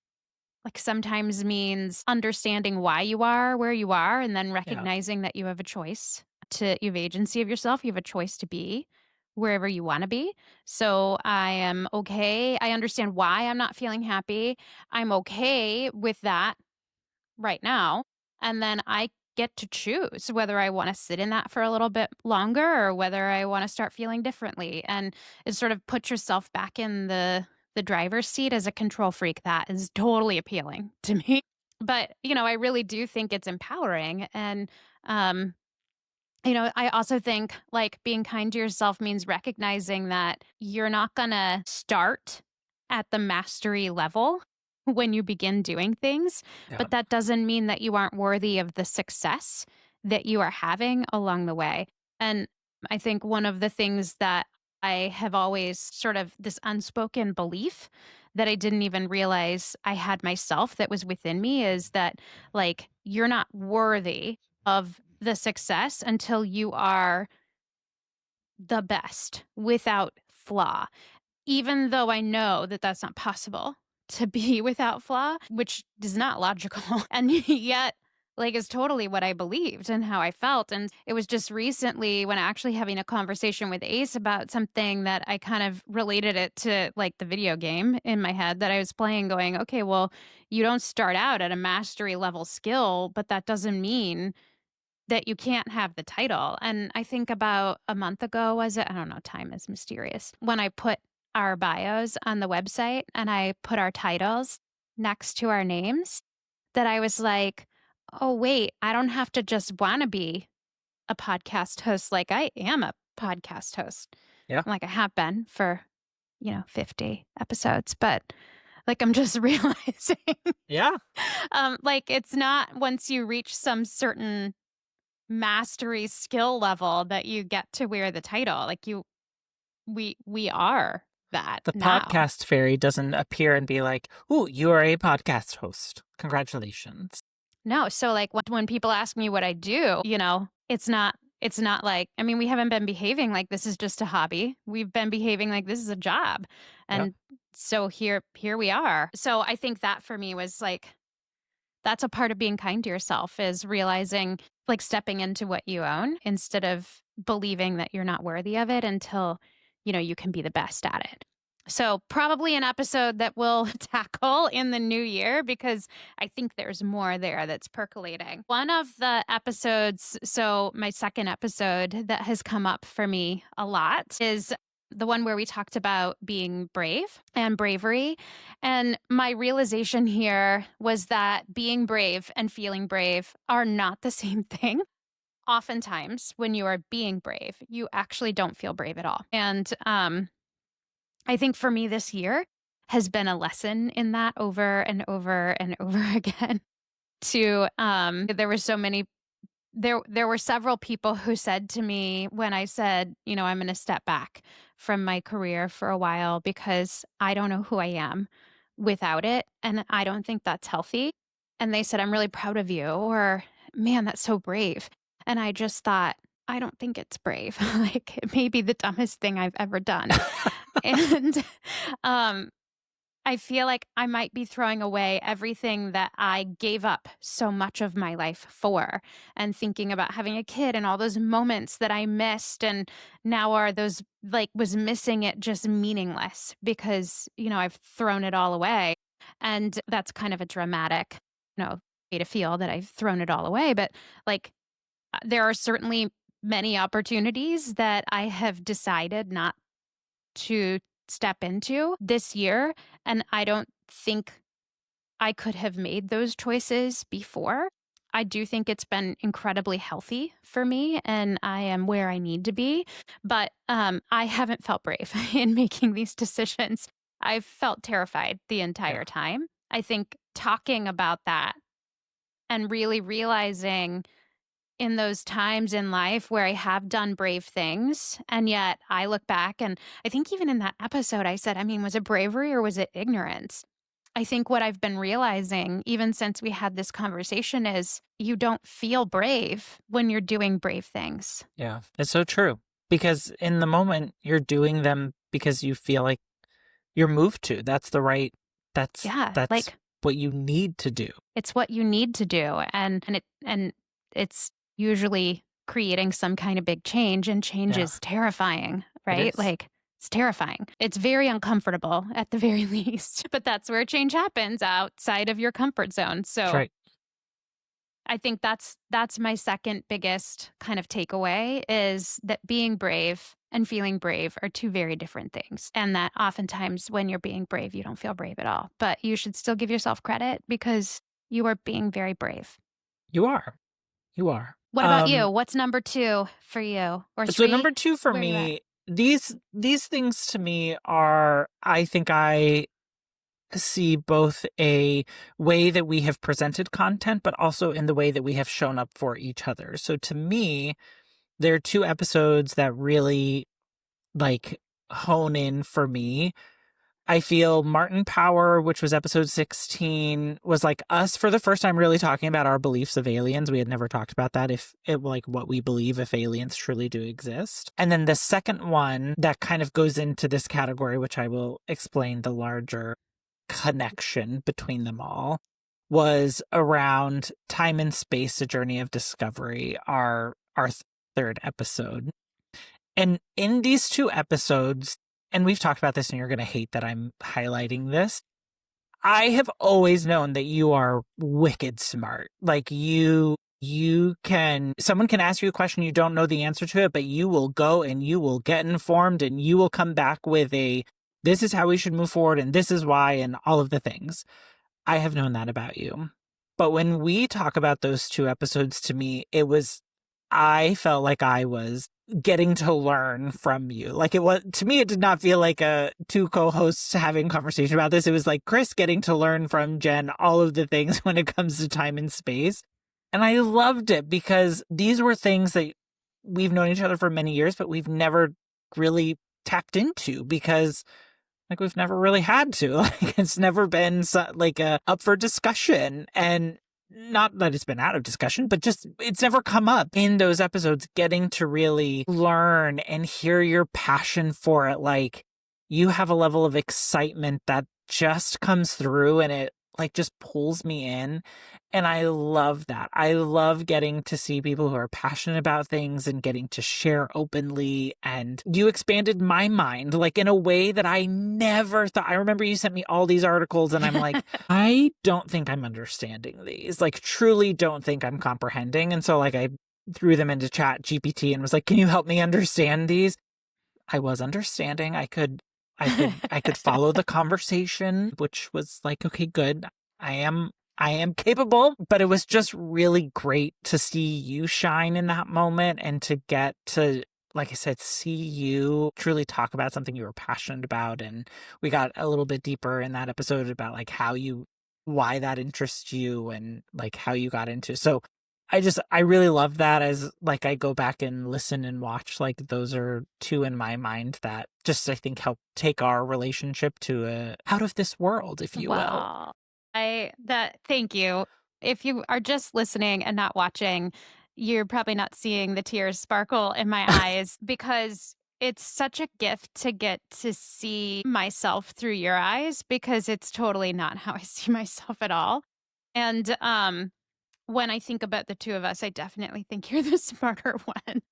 like sometimes means understanding why you are where you are and then Yeah. recognizing that you have a choice you have agency of yourself. You have a choice to be wherever you want to be. So I am okay. I understand why I'm not feeling happy. I'm okay with that right now. And then I get to choose whether I want to sit in that for a little bit longer or whether I want to start feeling differently. And it sort of puts yourself back in the driver's seat as a control freak. That is totally appealing to me. But, I really do think it's empowering. And um I also think like being kind to yourself means recognizing that you're not going to start at the mastery level when you begin doing things, Yeah. but that doesn't mean that you aren't worthy of the success that you are having along the way. And I think one of the things that I have always sort of this unspoken belief that I didn't even realize I had myself that was within me is that like you're not worthy of the success until you are the best without flaw. Even though I know that that's not possible to be without flaw, which is not logical. And yet, like, is totally what I believed and how I felt. And it was just recently when actually having a conversation with Ace about something that I kind of related it to like the video game in my head that I was playing, going, okay, well, you don't start out at a mastery level skill, but that doesn't mean that you can't have the title. And I think about a month ago, was it? I don't know, time is mysterious. When I put our bios on the website and I put our titles next to our names, that I was like, oh, wait, I don't have to just want to be a podcast host. Like, I am a podcast host. Yeah. Like, I have been for, 50 episodes, but like, I'm just realizing, Yeah. like, it's not once you reach some certain mastery skill level that you get to wear the title. Like we are that The now. podcast fairy doesn't appear and be like, "Ooh, you are a podcast host. Congratulations." No, so like when people ask me what I do, it's not like I mean we haven't been behaving like this is just a hobby. We've been behaving like this is a job. Yeah. And so here we are. So I think that for me was like that's a part of being kind to yourself is realizing like stepping into what you own instead of believing that you're not worthy of it until, you can be the best at it. So, probably an episode that we'll tackle in the new year because I think there's more there that's percolating. One of the episodes, so my second episode that has come up for me a lot is the one where we talked about being brave and bravery. And my realization here was that being brave and feeling brave are not the same thing. Oftentimes, when you are being brave, you actually don't feel brave at all. And I think for me this year has been a lesson in that over and over and over again. There were so many there were several people who said to me when I said, I'm going to step back from my career for a while because I don't know who I am without it. And I don't think that's healthy. And they said, I'm really proud of you, or man, that's so brave. And I just thought, I don't think it's brave. Like it may be the dumbest thing I've ever done. And um, I feel like I might be throwing away everything that I gave up so much of my life for, and thinking about having a kid and all those moments that I missed. And now are those like was missing it just meaningless because, I've thrown it all away. And that's kind of a dramatic, way to feel that I've thrown it all away. But like, there are certainly many opportunities that I have decided not to step into this year. And I don't think I could have made those choices before. I do think it's been incredibly healthy for me, and I am where I need to be, but, I haven't felt brave in making these decisions. I've felt terrified the entire Yeah. time. I think talking about that and really realizing in those times in life where I have done brave things, and yet I look back and I think even in that episode I said, I mean, was it bravery or was it ignorance? I think what I've been realizing, even since we had this conversation, is you don't feel brave when you're doing brave things. Yeah. It's so true. Because in the moment, you're doing them because you feel like you're moved to. That's the right, Yeah, that's like what you need to do. it's what you need to do, and it's usually creating some kind of big change, and change Yeah, is terrifying, it right? is. Like, it's terrifying. It's very uncomfortable at the very least, but that's where change happens, outside of your comfort zone. That's So right. I think that's my second biggest kind of takeaway, is that being brave and feeling brave are two very different things. And that oftentimes when you're being brave, you don't feel brave at all. But you should still give yourself credit because you are being very brave. You are. You are. What about you? What's number 2 for you? Or So number 3? 2 for Where are you at? me, these things to me are, I think I see both a way that we have presented content, but also in the way that we have shown up for each other. So to me, there are 2 episodes that really like hone in for me. I feel Martin Power, which was episode 16, was like us for the first time really talking about our beliefs of aliens. We had never talked about that, if it like what we believe if aliens truly do exist. And then the second one that kind of goes into this category, which I will explain the larger connection between them all, was around Time and Space, A Journey of Discovery, our third episode. And in these 2 episodes, and we've talked about this and you're going to hate that I'm highlighting this, I have always known that you are wicked smart. Like you can, someone can ask you a question, you don't know the answer to it, but you will go and you will get informed and you will come back with a, this is how we should move forward and this is why, and all of the things. I have known that about you. But when we talk about those 2 episodes, to me, it was, I felt like I was getting to learn from you. Like it was, to me, it did not feel like 2 co-hosts having conversation about this. It was like Chris getting to learn from Jen all of the things when it comes to time and space. And I loved it because these were things that we've known each other for many years, but we've never really tapped into because like we've never really had to. Like it's never been like a up for discussion, and not that it's been out of discussion, but just it's never come up in those episodes. Getting to really learn and hear your passion for it, like you have a level of excitement that just comes through, and it like just pulls me in. And I love that. I love getting to see people who are passionate about things and getting to share openly. And you expanded my mind like in a way that I never thought. I remember you sent me all these articles and I'm like, I don't think I'm understanding these. Like truly don't think I'm comprehending. And so like I threw them into Chat GPT and was like, can you help me understand these? I was understanding. I could follow the conversation, which was like, okay, good. I am capable, but it was just really great to see you shine in that moment and to get to, like I said, see you truly talk about something you were passionate about. And we got a little bit deeper in that episode about like why that interests you and like how you got into. So I really love that. As like I go back and listen and watch, like those are 2 in my mind that just I think help take our relationship to a out of this world, if you will. Well, thank you. If you are just listening and not watching, you're probably not seeing the tears sparkle in my eyes because it's such a gift to get to see myself through your eyes because it's totally not how I see myself at all. And when I think about the 2 of us, I definitely think you're the smarter one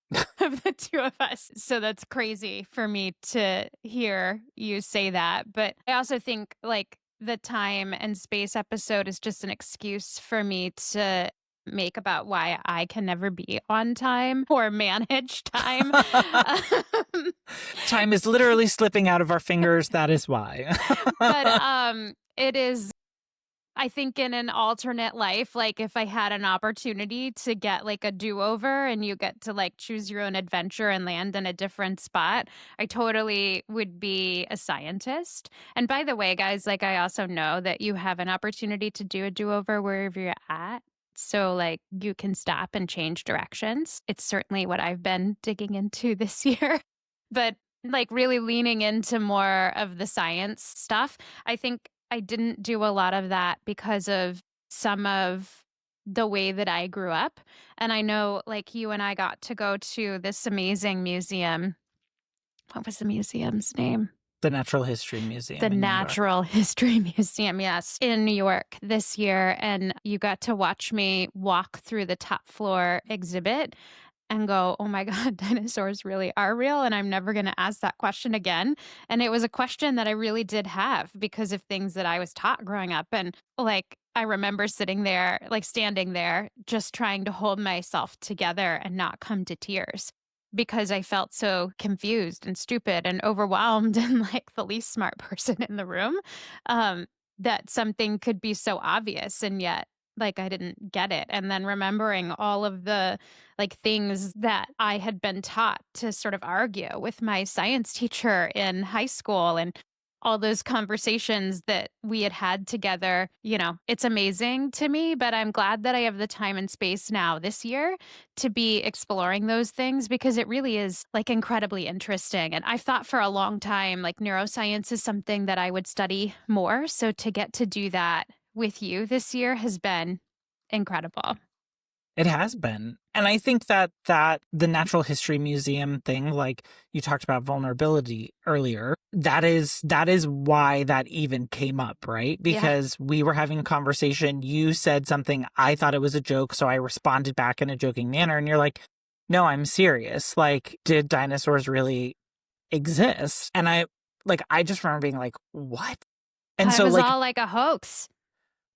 of the 2 of us. So that's crazy for me to hear you say that. But I also think like the time and space episode is just an excuse for me to make about why I can never be on time or manage time. Um, Time is literally slipping out of our fingers. That is why. but it is I think in an alternate life, like, if I had an opportunity to get, like, a do-over and you get to, like, choose your own adventure and land in a different spot, I totally would be a scientist. And by the way, guys, like, I also know that you have an opportunity to do a do-over wherever you're at. So, like, you can stop and change directions. It's certainly what I've been digging into this year. But, like, really leaning into more of the science stuff, I think I didn't do a lot of that because of some of the way that I grew up. And I know, like, you and I got to go to this amazing museum. What was the museum's name? The Natural History The Museum in New York. Natural History Museum, yes, in New York this year. And you got to watch me walk through the top floor exhibit and go, "Oh my god, dinosaurs really are real, and I'm never gonna ask that question again." And it was a question that I really did have because of things that I was taught growing up, and, like, I remember sitting there, like, standing there, just trying to hold myself together and not come to tears because I felt so confused and stupid and overwhelmed and like the least smart person in the room, um, that something could be so obvious, and yet, like, I didn't get it. And then remembering all of the, like, things that I had been taught to sort of argue with my science teacher in high school and all those conversations that we had together, it's amazing to me, but I'm glad that I have the time and space now this year to be exploring those things because it really is, like, incredibly interesting. And I've thought for a long time, like, neuroscience is something that I would study more. So to get to do that with you this year has been incredible. It has been. And I think that the Natural History Museum thing, like you talked about vulnerability earlier, that is why that even came up, right? Yeah. Because we were having a conversation, you said something, I thought it was a joke, so I responded back in a joking manner, and you're like, "No, I'm serious. Like, did dinosaurs really exist?" And I just remember being like, "What?" And Thought it so was like all like a hoax,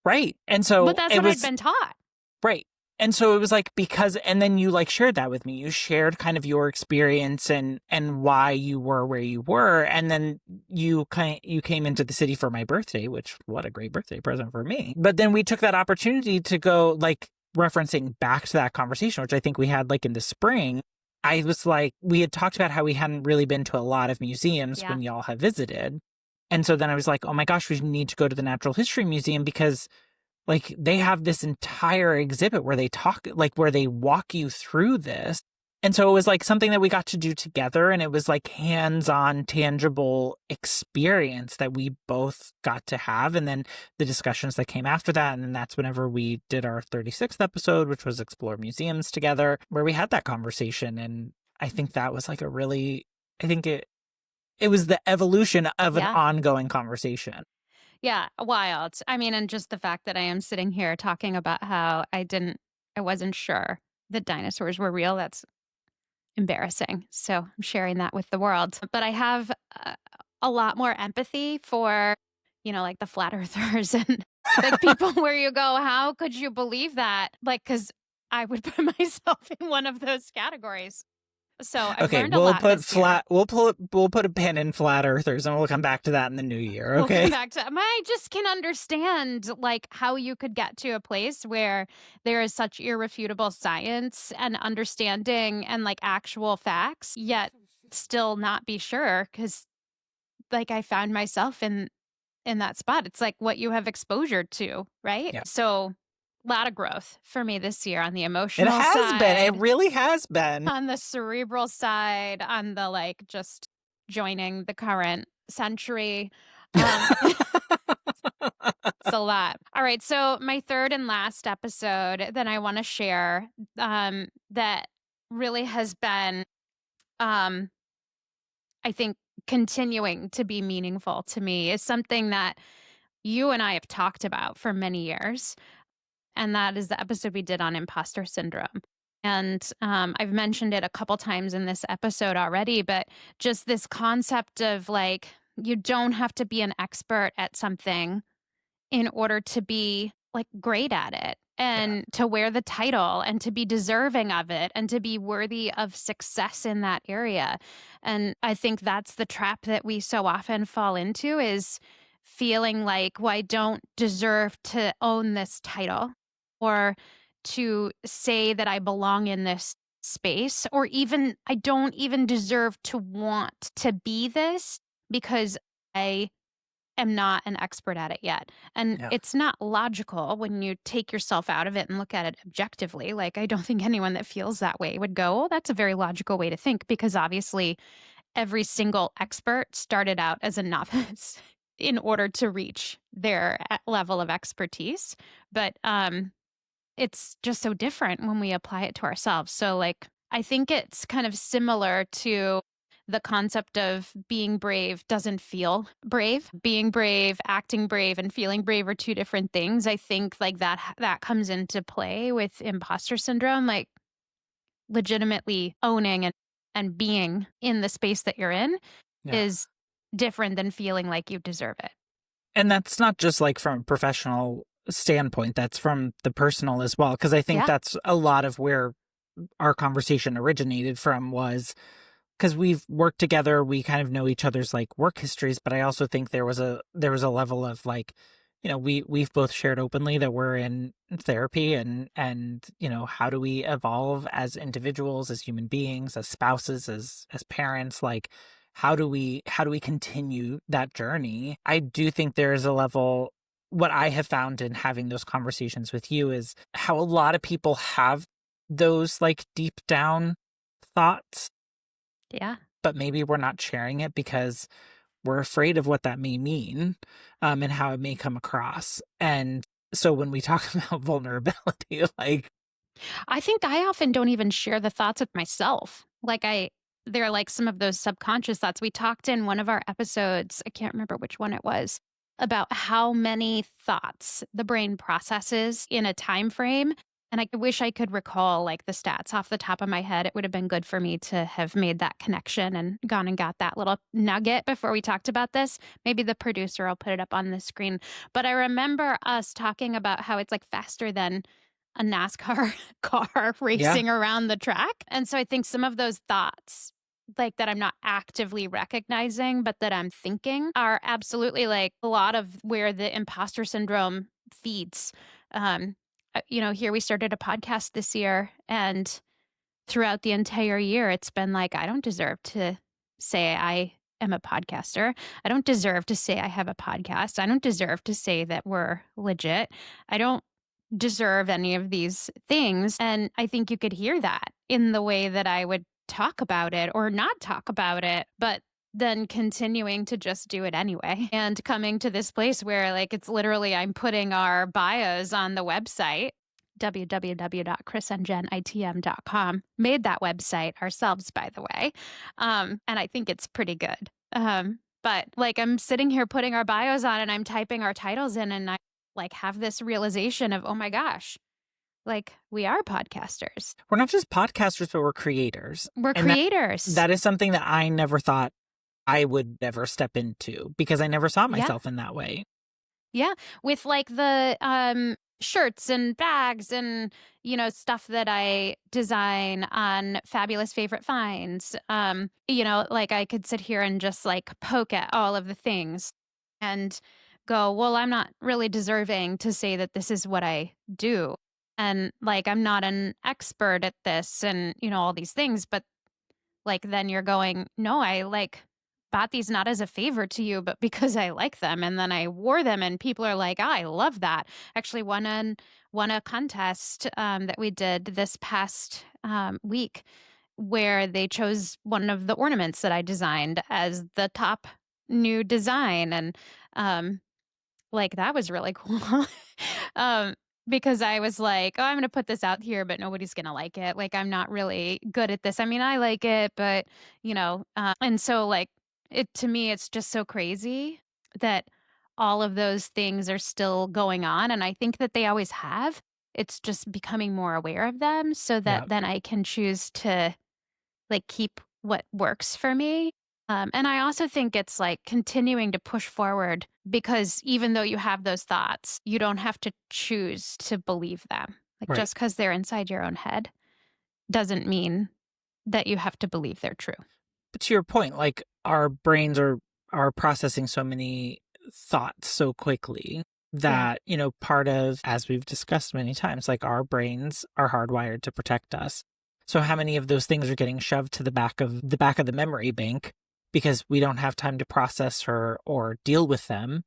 right. And but so that's it what I'd was been taught. right. And so it was like because and then you like shared that with me. You shared kind of your experience and why you were where you were. And then you came into the city for my birthday, which what a great birthday present for me. But then we took that opportunity to go like referencing back to that conversation, which I think we had like in the spring. I was like, we had talked about how we hadn't really been to a lot of museums Yeah. when y'all had visited. And so then I was like, oh my gosh, we need to go to the Natural History Museum because like they have this entire exhibit where they talk, like where they walk you through this. And so it was like something that we got to do together. And it was like hands on, tangible experience that we both got to have. And then the discussions that came after that. And then that's whenever we did our 36th episode, which was Explore Museums together, where we had that conversation. And I think that was like a really, I think it was the evolution of an Yeah. ongoing conversation. Yeah, wild. I mean, and just the fact that I am sitting here talking about how I wasn't sure that dinosaurs were real, that's embarrassing. So I'm sharing that with the world. But I have a lot more empathy for, like the flat earthers and like people where you go, how could you believe that? Like, because I would put myself in one of those categories. So I've Okay, learned a we'll lot put this year. we'll put a pin in flat earthers and we'll come back to that in the new year, We'll come okay? back to I just can understand, like, how you could get to a place where there is such irrefutable science and understanding and, like, actual facts, yet still not be sure. Because, like, I found myself in that spot. It's like what you have exposure to, right? Yeah. So, a lot of growth for me this year on the It emotional has been. It side, really has been. on the cerebral side, on the, like, just joining the current century. It's a lot. All right. So, my third and last episode that I want to share, that really has been, um, I think, continuing to be meaningful to me is something that you and I have talked about for many years. And that is the episode we did on imposter syndrome. And I've mentioned it a couple times in this episode already, but just this concept of like, you don't have to be an expert at something in order to be, like, great at it Yeah. and to wear the title and to be deserving of it and to be worthy of success in that area. And I think that's the trap that we so often fall into is feeling like, well, I don't deserve to own this title or to say that I belong in this space, or even I don't even deserve to want to be this because I am not an expert at it yet. And Yeah. it's not logical when you take yourself out of it and look at it objectively. Like, I don't think anyone that feels that way would go, oh, that's a very logical way to think, because obviously every single expert started out as a novice in order to reach their level of expertise. But it's just so different when we apply it to ourselves. So, like, I think it's kind of similar to the concept of being brave doesn't feel brave. Being brave, acting brave, and feeling brave are two different things. I think like that comes into play with imposter syndrome, like legitimately owning and being in the space that you're in Yeah. is different than feeling like you deserve it. And that's not just like from a professional standpoint, that's from the personal as well. Cause I think Yeah. that's a lot of where our conversation originated from was because we've worked together, we kind of know each other's like work histories, but I also think there was a level of like, we've both shared openly that we're in therapy and how do we evolve as individuals, as human beings, as spouses, as parents, like how do we continue that journey? I do think there is a level, what I have found in having those conversations with you is how a lot of people have those like deep down thoughts, Yeah. but maybe we're not sharing it because we're afraid of what that may mean, and how it may come across. And so when we talk about vulnerability, like, I think I often don't even share the thoughts with myself. They're like some of those subconscious thoughts. We talked in one of our episodes, I can't remember which one it was, about how many thoughts the brain processes in a time frame. And I wish I could recall like the stats off the top of my head. It would have been good for me to have made that connection and gone and got that little nugget before we talked about this. Maybe the producer will put it up on the screen. But I remember us talking about how it's like faster than a NASCAR car yeah, racing around the track. And so I think some of those thoughts, like that I'm not actively recognizing, but that I'm thinking, are absolutely like a lot of where the imposter syndrome feeds. Here we started a podcast this year, and throughout the entire year, it's been like, I don't deserve to say I am a podcaster. I don't deserve to say I have a podcast. I don't deserve to say that we're legit. I don't deserve any of these things. And I think you could hear that in the way that I would talk about it or not talk about it, but then continuing to just do it anyway. And coming to this place where, like, it's literally I'm putting our bios on the website, www.chrisandjenitm.com. Made that website ourselves, by the way. And I think it's pretty good. But like I'm sitting here putting our bios on and I'm typing our titles in, and I like have this realization of, oh my gosh, like we are podcasters. we're not just podcasters, but we're creators. We're And that creators. that is something that I never thought I would ever step into because I never saw Yeah. myself in that way. Yeah. With like the shirts and bags and stuff that I design on Fabulous Favorite Finds. Like I could sit here and just like poke at all of the things and go, well, I'm not really deserving to say that this is what I do. And like I'm not an expert at this and all these things, but like, then you're going, "No, I, like, bought these not as a favor to you, but because I like them, and then I wore them, and people are like, 'Oh, I love that.'" Actually won a contest, that we did this past, week where they chose one of the ornaments that I designed as the top new design, and, like, that was really cool. Um, because I was like, "Oh, I'm gonna put this out here, but nobody's gonna like it. Like, I'm not really good at this. I mean, I like it, but, and so, like, it to me, it's just so crazy that all of those things are still going on, and I think that they always have. It's just becoming more aware of them so that Yeah. then I can choose to like, keep what works for me. And I also think it's, like, continuing to push forward because even though you have those thoughts, you don't have to choose to believe them. Like, Right. just because 'cause they're inside your own head doesn't mean that you have to believe they're true. But to your point, like our brains are processing so many thought so quickly Yeah. that, part of, as we've discussed many times, like our brains are hardwired to protect us. So how many of those things are getting shoved to the back of the memory bank because we don't have time to process or deal with them.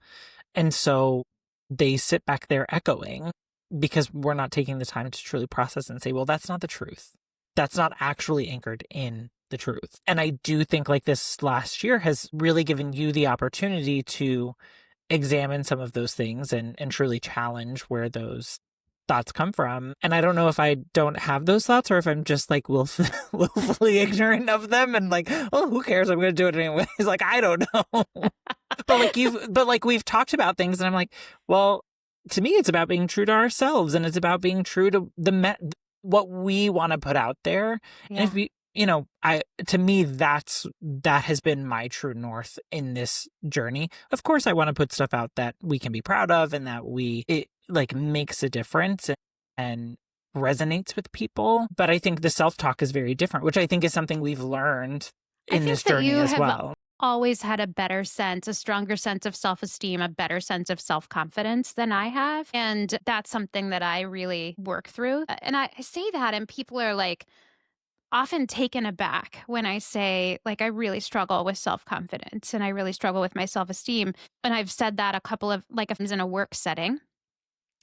And so they sit back there echoing because we're not taking the time to truly process and say, well, that's not the truth. That's not actually anchored in the truth. And I do think like this last year has really given you the opportunity to examine some of those things and truly challenge where those thoughts come from. And I don't know if I don't have those thoughts or if I'm just like willfully ignorant of them and like, oh, who cares? I'm going to do it anyways. Like, I don't know. but we've talked about things and I'm like, well, to me, it's about being true to ourselves and it's about being true to what we want to put out there. And if Yeah. we, to me, that has been my true north in this journey. Of course, I want to put stuff out that we can be proud of and that it like makes a difference and resonates with people. But I think the self-talk is very different, which I think is something we've learned I in think this that journey you as have well. always had a stronger sense of self-esteem, a better sense of self-confidence than I have. And that's something that I really work through. And I say that, and people are like often taken aback when I say, like, I really struggle with self-confidence and I really struggle with my self-esteem. And I've said that a couple of, like, if I was in a work setting,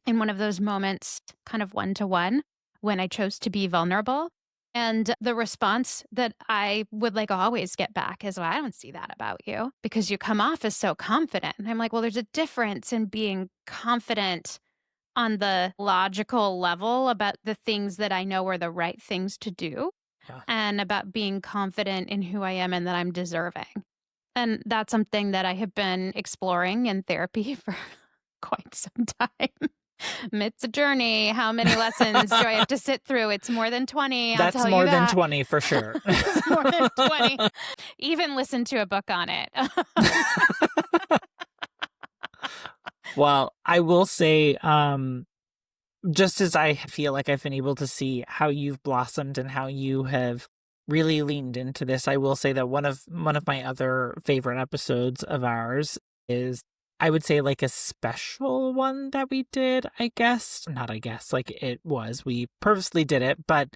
in one of those moments, kind of one to one, when I chose to be vulnerable. And the response that I would like always get back is, well, I don't see that about you because you come off as so confident. And I'm like, well, there's a difference in being confident on the logical level about the things that I know are the right things to do Yeah. and about being confident in who I am and that I'm deserving. And that's something that I have been exploring in therapy for quite some time. It's a journey. How many lessons do I have to sit through? It's more than 20, I'll That's tell you more than that. 20 for sure. It's more than 20. Even listen to a book on it. Well, I will say, just as I feel like I've been able to see how you've blossomed and how you have really leaned into this, I will say that one of my other favorite episodes of ours is, I would say, like a special one that we did, I guess. Not I guess, like it was. We purposely did it, but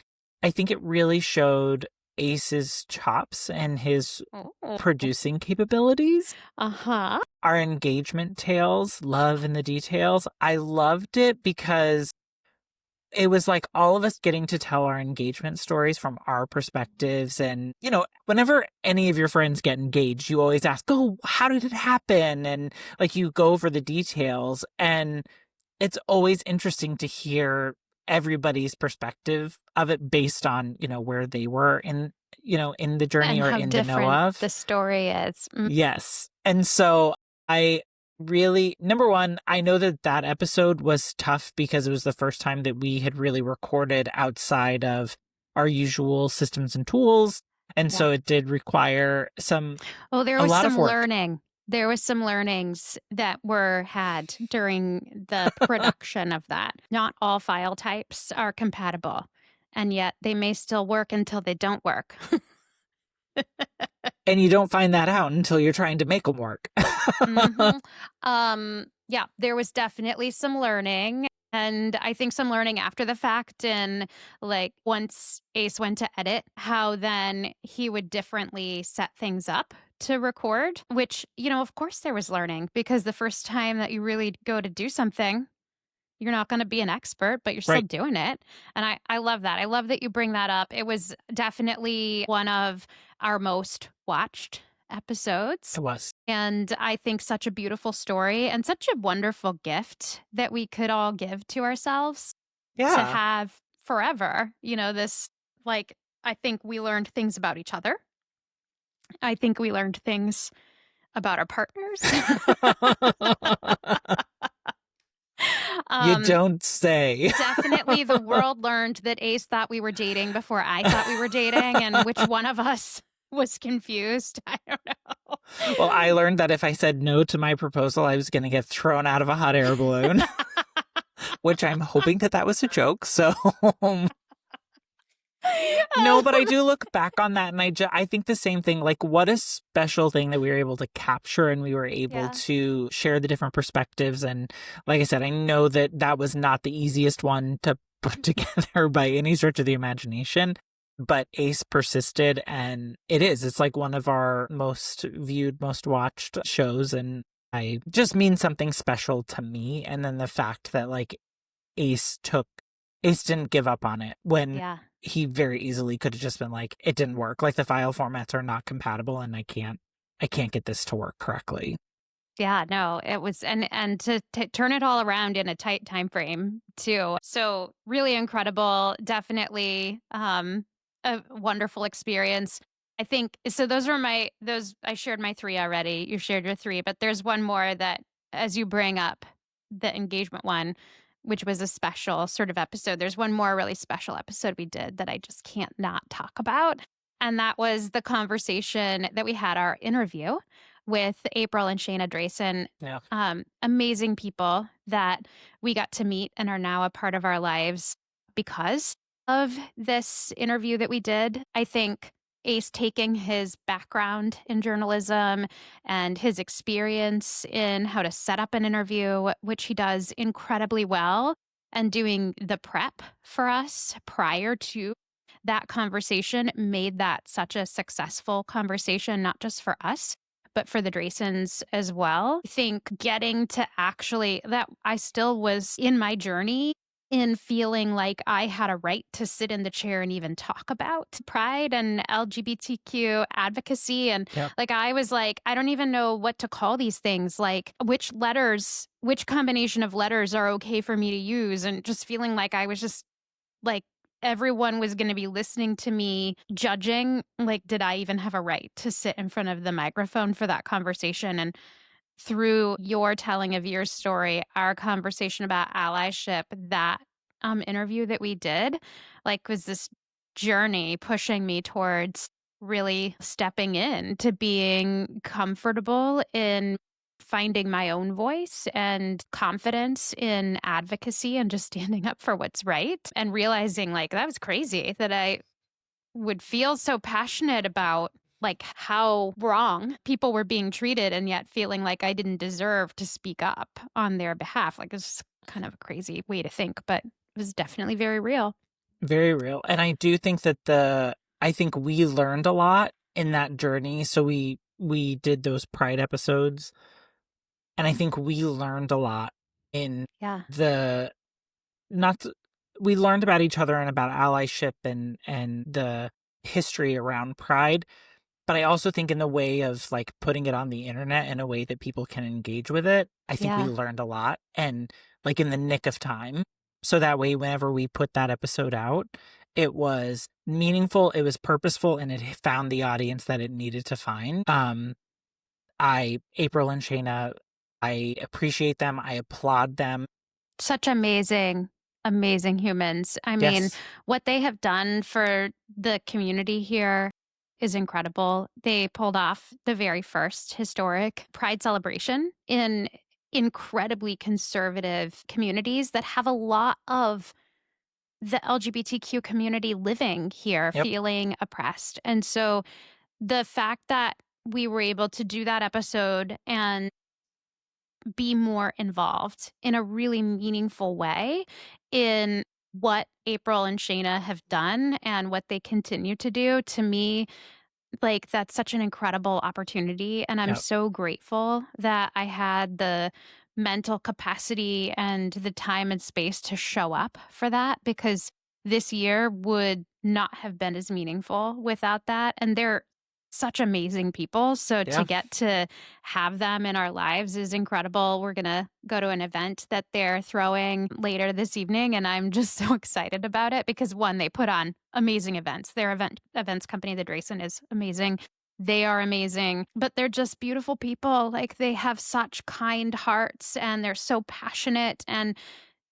I think it really showed Ace's chops and his Oh. producing capabilities. Uh-huh. Our engagement tales, love in the details. I loved it because it was like all of us getting to tell our engagement stories from our perspectives. And, whenever any of your friends get engaged, you always ask, oh, how did it happen? And like you go over the details. And it's always interesting to hear everybody's perspective of it based on, where they were in the journey And or how in the know different of. the story is. Yes. And so I really, number one, I know that that episode was tough because it was the first time that we had really recorded outside of our usual systems and tools. And Yeah. so it did require Oh, there a was lot of some work. learning. There was some learnings that were had during the production of that. Not all file types are compatible, and yet they may still work until they don't work. And you don't find that out until you're trying to make them work. Mhm. Yeah, there was definitely some learning, and I think some learning after the fact and, like, once Ace went to edit, how then he would differently set things up to record, which, of course there was learning because the first time that you really go to do something, you're not gonna be an expert, but you're still Right. doing it, and I love that. I love that you bring that up. It was definitely one of our most watched episodes. It was. And I think such a beautiful story and such a wonderful gift that we could all give to ourselves to Yeah. have forever. This, like, I think we learned things about each other. I think we learned things about our partners. You um, don't say. Definitely the world learned that Ace thought we were dating before I thought we were dating, and which one of us was confused. I don't Well, I know. learned that if I said no to my proposal, I was going to get thrown out of a hot air balloon, which I'm hoping that was a joke. So No, but I do look back on that and I think the same thing, like, what a special thing that we were able to capture and we were able Yeah. to share the different perspectives, and like I said, I know that that was not the easiest one to put together by any stretch of the imagination, but Ace persisted, and it's like one of our most viewed, most watched shows, and I just means something special to me, and then the fact that, like, Ace took Ace didn't give up on it when Yeah. he very easily could have just been like, "It didn't work, like, the file formats are not compatible, and I can't get this to work correctly." Yeah, no, it was and to turn it all around in a tight time frame too. So really incredible, definitely a wonderful experience. I think so those I shared my 3 already. You shared your 3, but there's one more that as you bring up the engagement one, which was a special sort of episode. There's one more really special episode we did that I just can't not talk about. And that was the conversation that we had our interview with April and Shayna Drayson, Yeah. amazing people that we got to meet and are now a part of our lives because of this interview that we did. I think Ace taking his background in journalism and his experience in how to set up an interview, which he does incredibly well, and doing the prep for us prior to that conversation made that such a successful conversation, not just for us, but for the Draysons as well. I think getting to actually that I still was in my journey in feeling like I had a right to sit in the chair and even talk about pride and LGBTQ advocacy. And Yep. like, I was like, I don't even know what to call these things. Like, which combination of letters are okay for me to use? And just feeling like I was just like, everyone was gonna be listening to me, judging, like, did I even have a right to sit in front of the microphone for that conversation? And through your telling of your story, our conversation about allyship, that, interview that we did, like, was this journey pushing me towards really stepping in to being comfortable in finding my own voice and confidence in advocacy and just standing up for what's right and realizing, like, that was crazy that I would feel so passionate about like how wrong people were being treated and yet feeling like I didn't deserve to speak up on their behalf. Like it's kind of a crazy way to think, but it was definitely very real. Very real, and I do think that I think we learned a lot in that journey, so we did those Pride episodes, and I think we learned a lot in Yeah. the not we learned about each other and about allyship and the history around Pride. But I also think in the way of, like, putting it on the internet in a way that people can engage with it, I think we Yeah. learned a lot and, like, in the nick of time. So that way, whenever we put that episode out, it was meaningful, it was purposeful, and it found the audience that it needed to find. April and Shayna, I appreciate them, I applaud them. Such amazing, amazing humans. I mean, Yes. what they have done for the community here is incredible. They pulled off the very first historic Pride celebration in incredibly conservative communities that have a lot of the LGBTQ community living here, Yep. feeling oppressed. And so the fact that we were able to do that episode and be more involved in a really meaningful way in what April and Shayna have done and what they continue to do, to me, like, that's such an incredible opportunity, and I'm Yep. so grateful that I had the mental capacity and the time and space to show up for that because this year would not have been as meaningful without that, and they're such amazing people, so to Yeah. get to have them in our lives is incredible. We're gonna go to an event that they're throwing later this evening, and I'm just so excited about it because, 1, they put on amazing events. Their events company, the Drayson, is amazing. They are amazing, but they're just beautiful people. Like, they have such kind hearts, and they're so passionate, and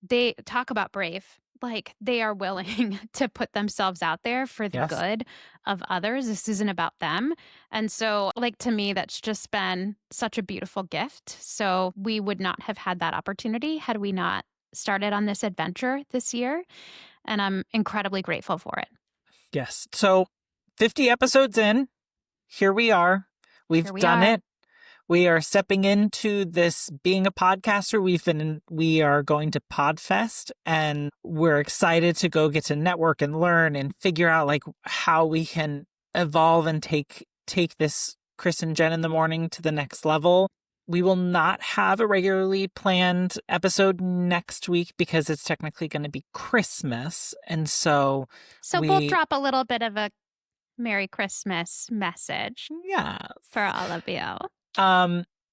they talk about brave. Like, they are willing to put themselves out there for the Yes. good of others. This isn't about them. And so, like, to me, that's just been such a beautiful gift. So, we would not have had that opportunity had we not started on this adventure this year. And I'm incredibly grateful for it. Yes. So 50 episodes in, here we are. We've Here we done are. it. We are stepping into this being a podcaster. We are going to Podfest, and we're excited to go get to network and learn and figure out like how we can evolve and take this Chris and Jen in the morning to the next level. We will not have a regularly planned episode next week because it's technically going to be Christmas. And so So we'll we, drop a little bit of a Merry Christmas message yeah. for all of you.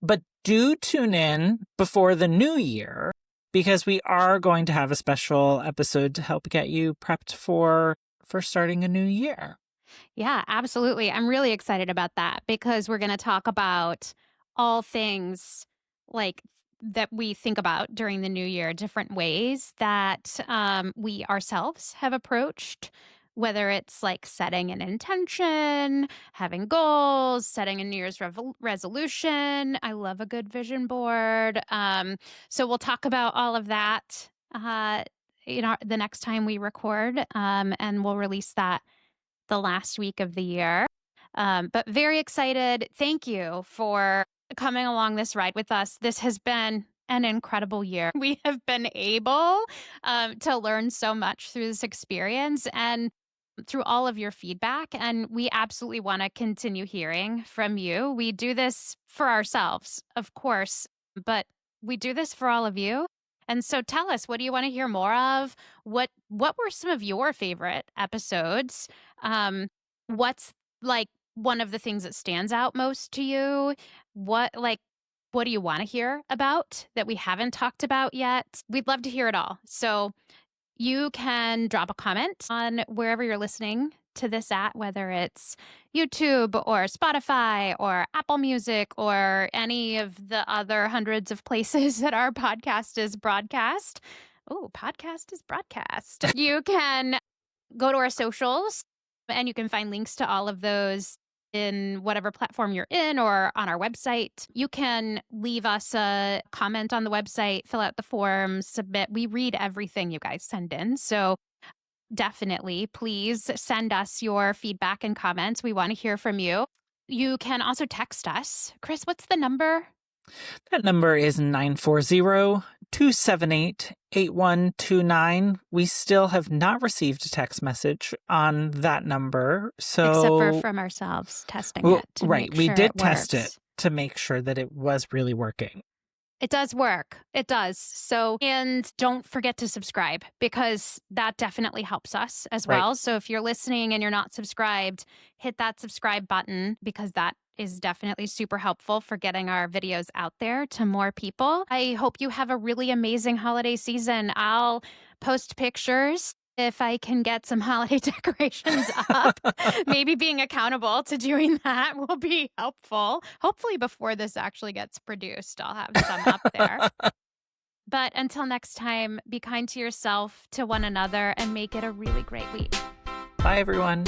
But do tune in before the new year because we are going to have a special episode to help get you prepped for starting a new year. Yeah, absolutely. I'm really excited about that because we're going to talk about all things like that we think about during the new year, different ways that we ourselves have approached, whether it's like setting an intention, having goals, setting a New Year's resolution. I love a good vision board. So we'll talk about all of that. The next time we record, and we'll release that the last week of the year. But very excited. Thank you for coming along this ride with us. This has been an incredible year. We have been able to learn so much through this experience and through all of your feedback. And we absolutely want to continue hearing from you. We do this for ourselves, of course, but we do this for all of you. And so tell us, what do you want to hear more of? What were some of your favorite episodes? What's like one of the things that stands out most to you? What do you want to hear about that we haven't talked about yet? We'd love to hear it all. So you can drop a comment on wherever you're listening to this at, whether it's YouTube or Spotify or Apple Music or any of the other hundreds of places that our podcast is broadcast. Oh, podcast is broadcast. You can go to our socials and you can find links to all of those in whatever platform you're in or on our website. You can leave us a comment on the website, fill out the forms, submit. We read everything you guys send in. So definitely, please send us your feedback and comments. We want to hear from you. You can also text us. Chris, what's the number? That number is 940-278-8129. We still have not received a text message on that number. Except for So, from ourselves testing well, it to right, make we sure did it test it works. to make sure that it was really working. It does work. It does. So, and don't forget to subscribe because that definitely helps us as Right. well. So, if you're listening and you're not subscribed, hit that subscribe button because that is definitely super helpful for getting our videos out there to more people. I hope you have a really amazing holiday season. I'll post pictures if I can get some holiday decorations up. Maybe being accountable to doing that will be helpful. Hopefully, before this actually gets produced, I'll have some up there. But until next time, be kind to yourself, to one another, and make it a really great week. Bye, everyone.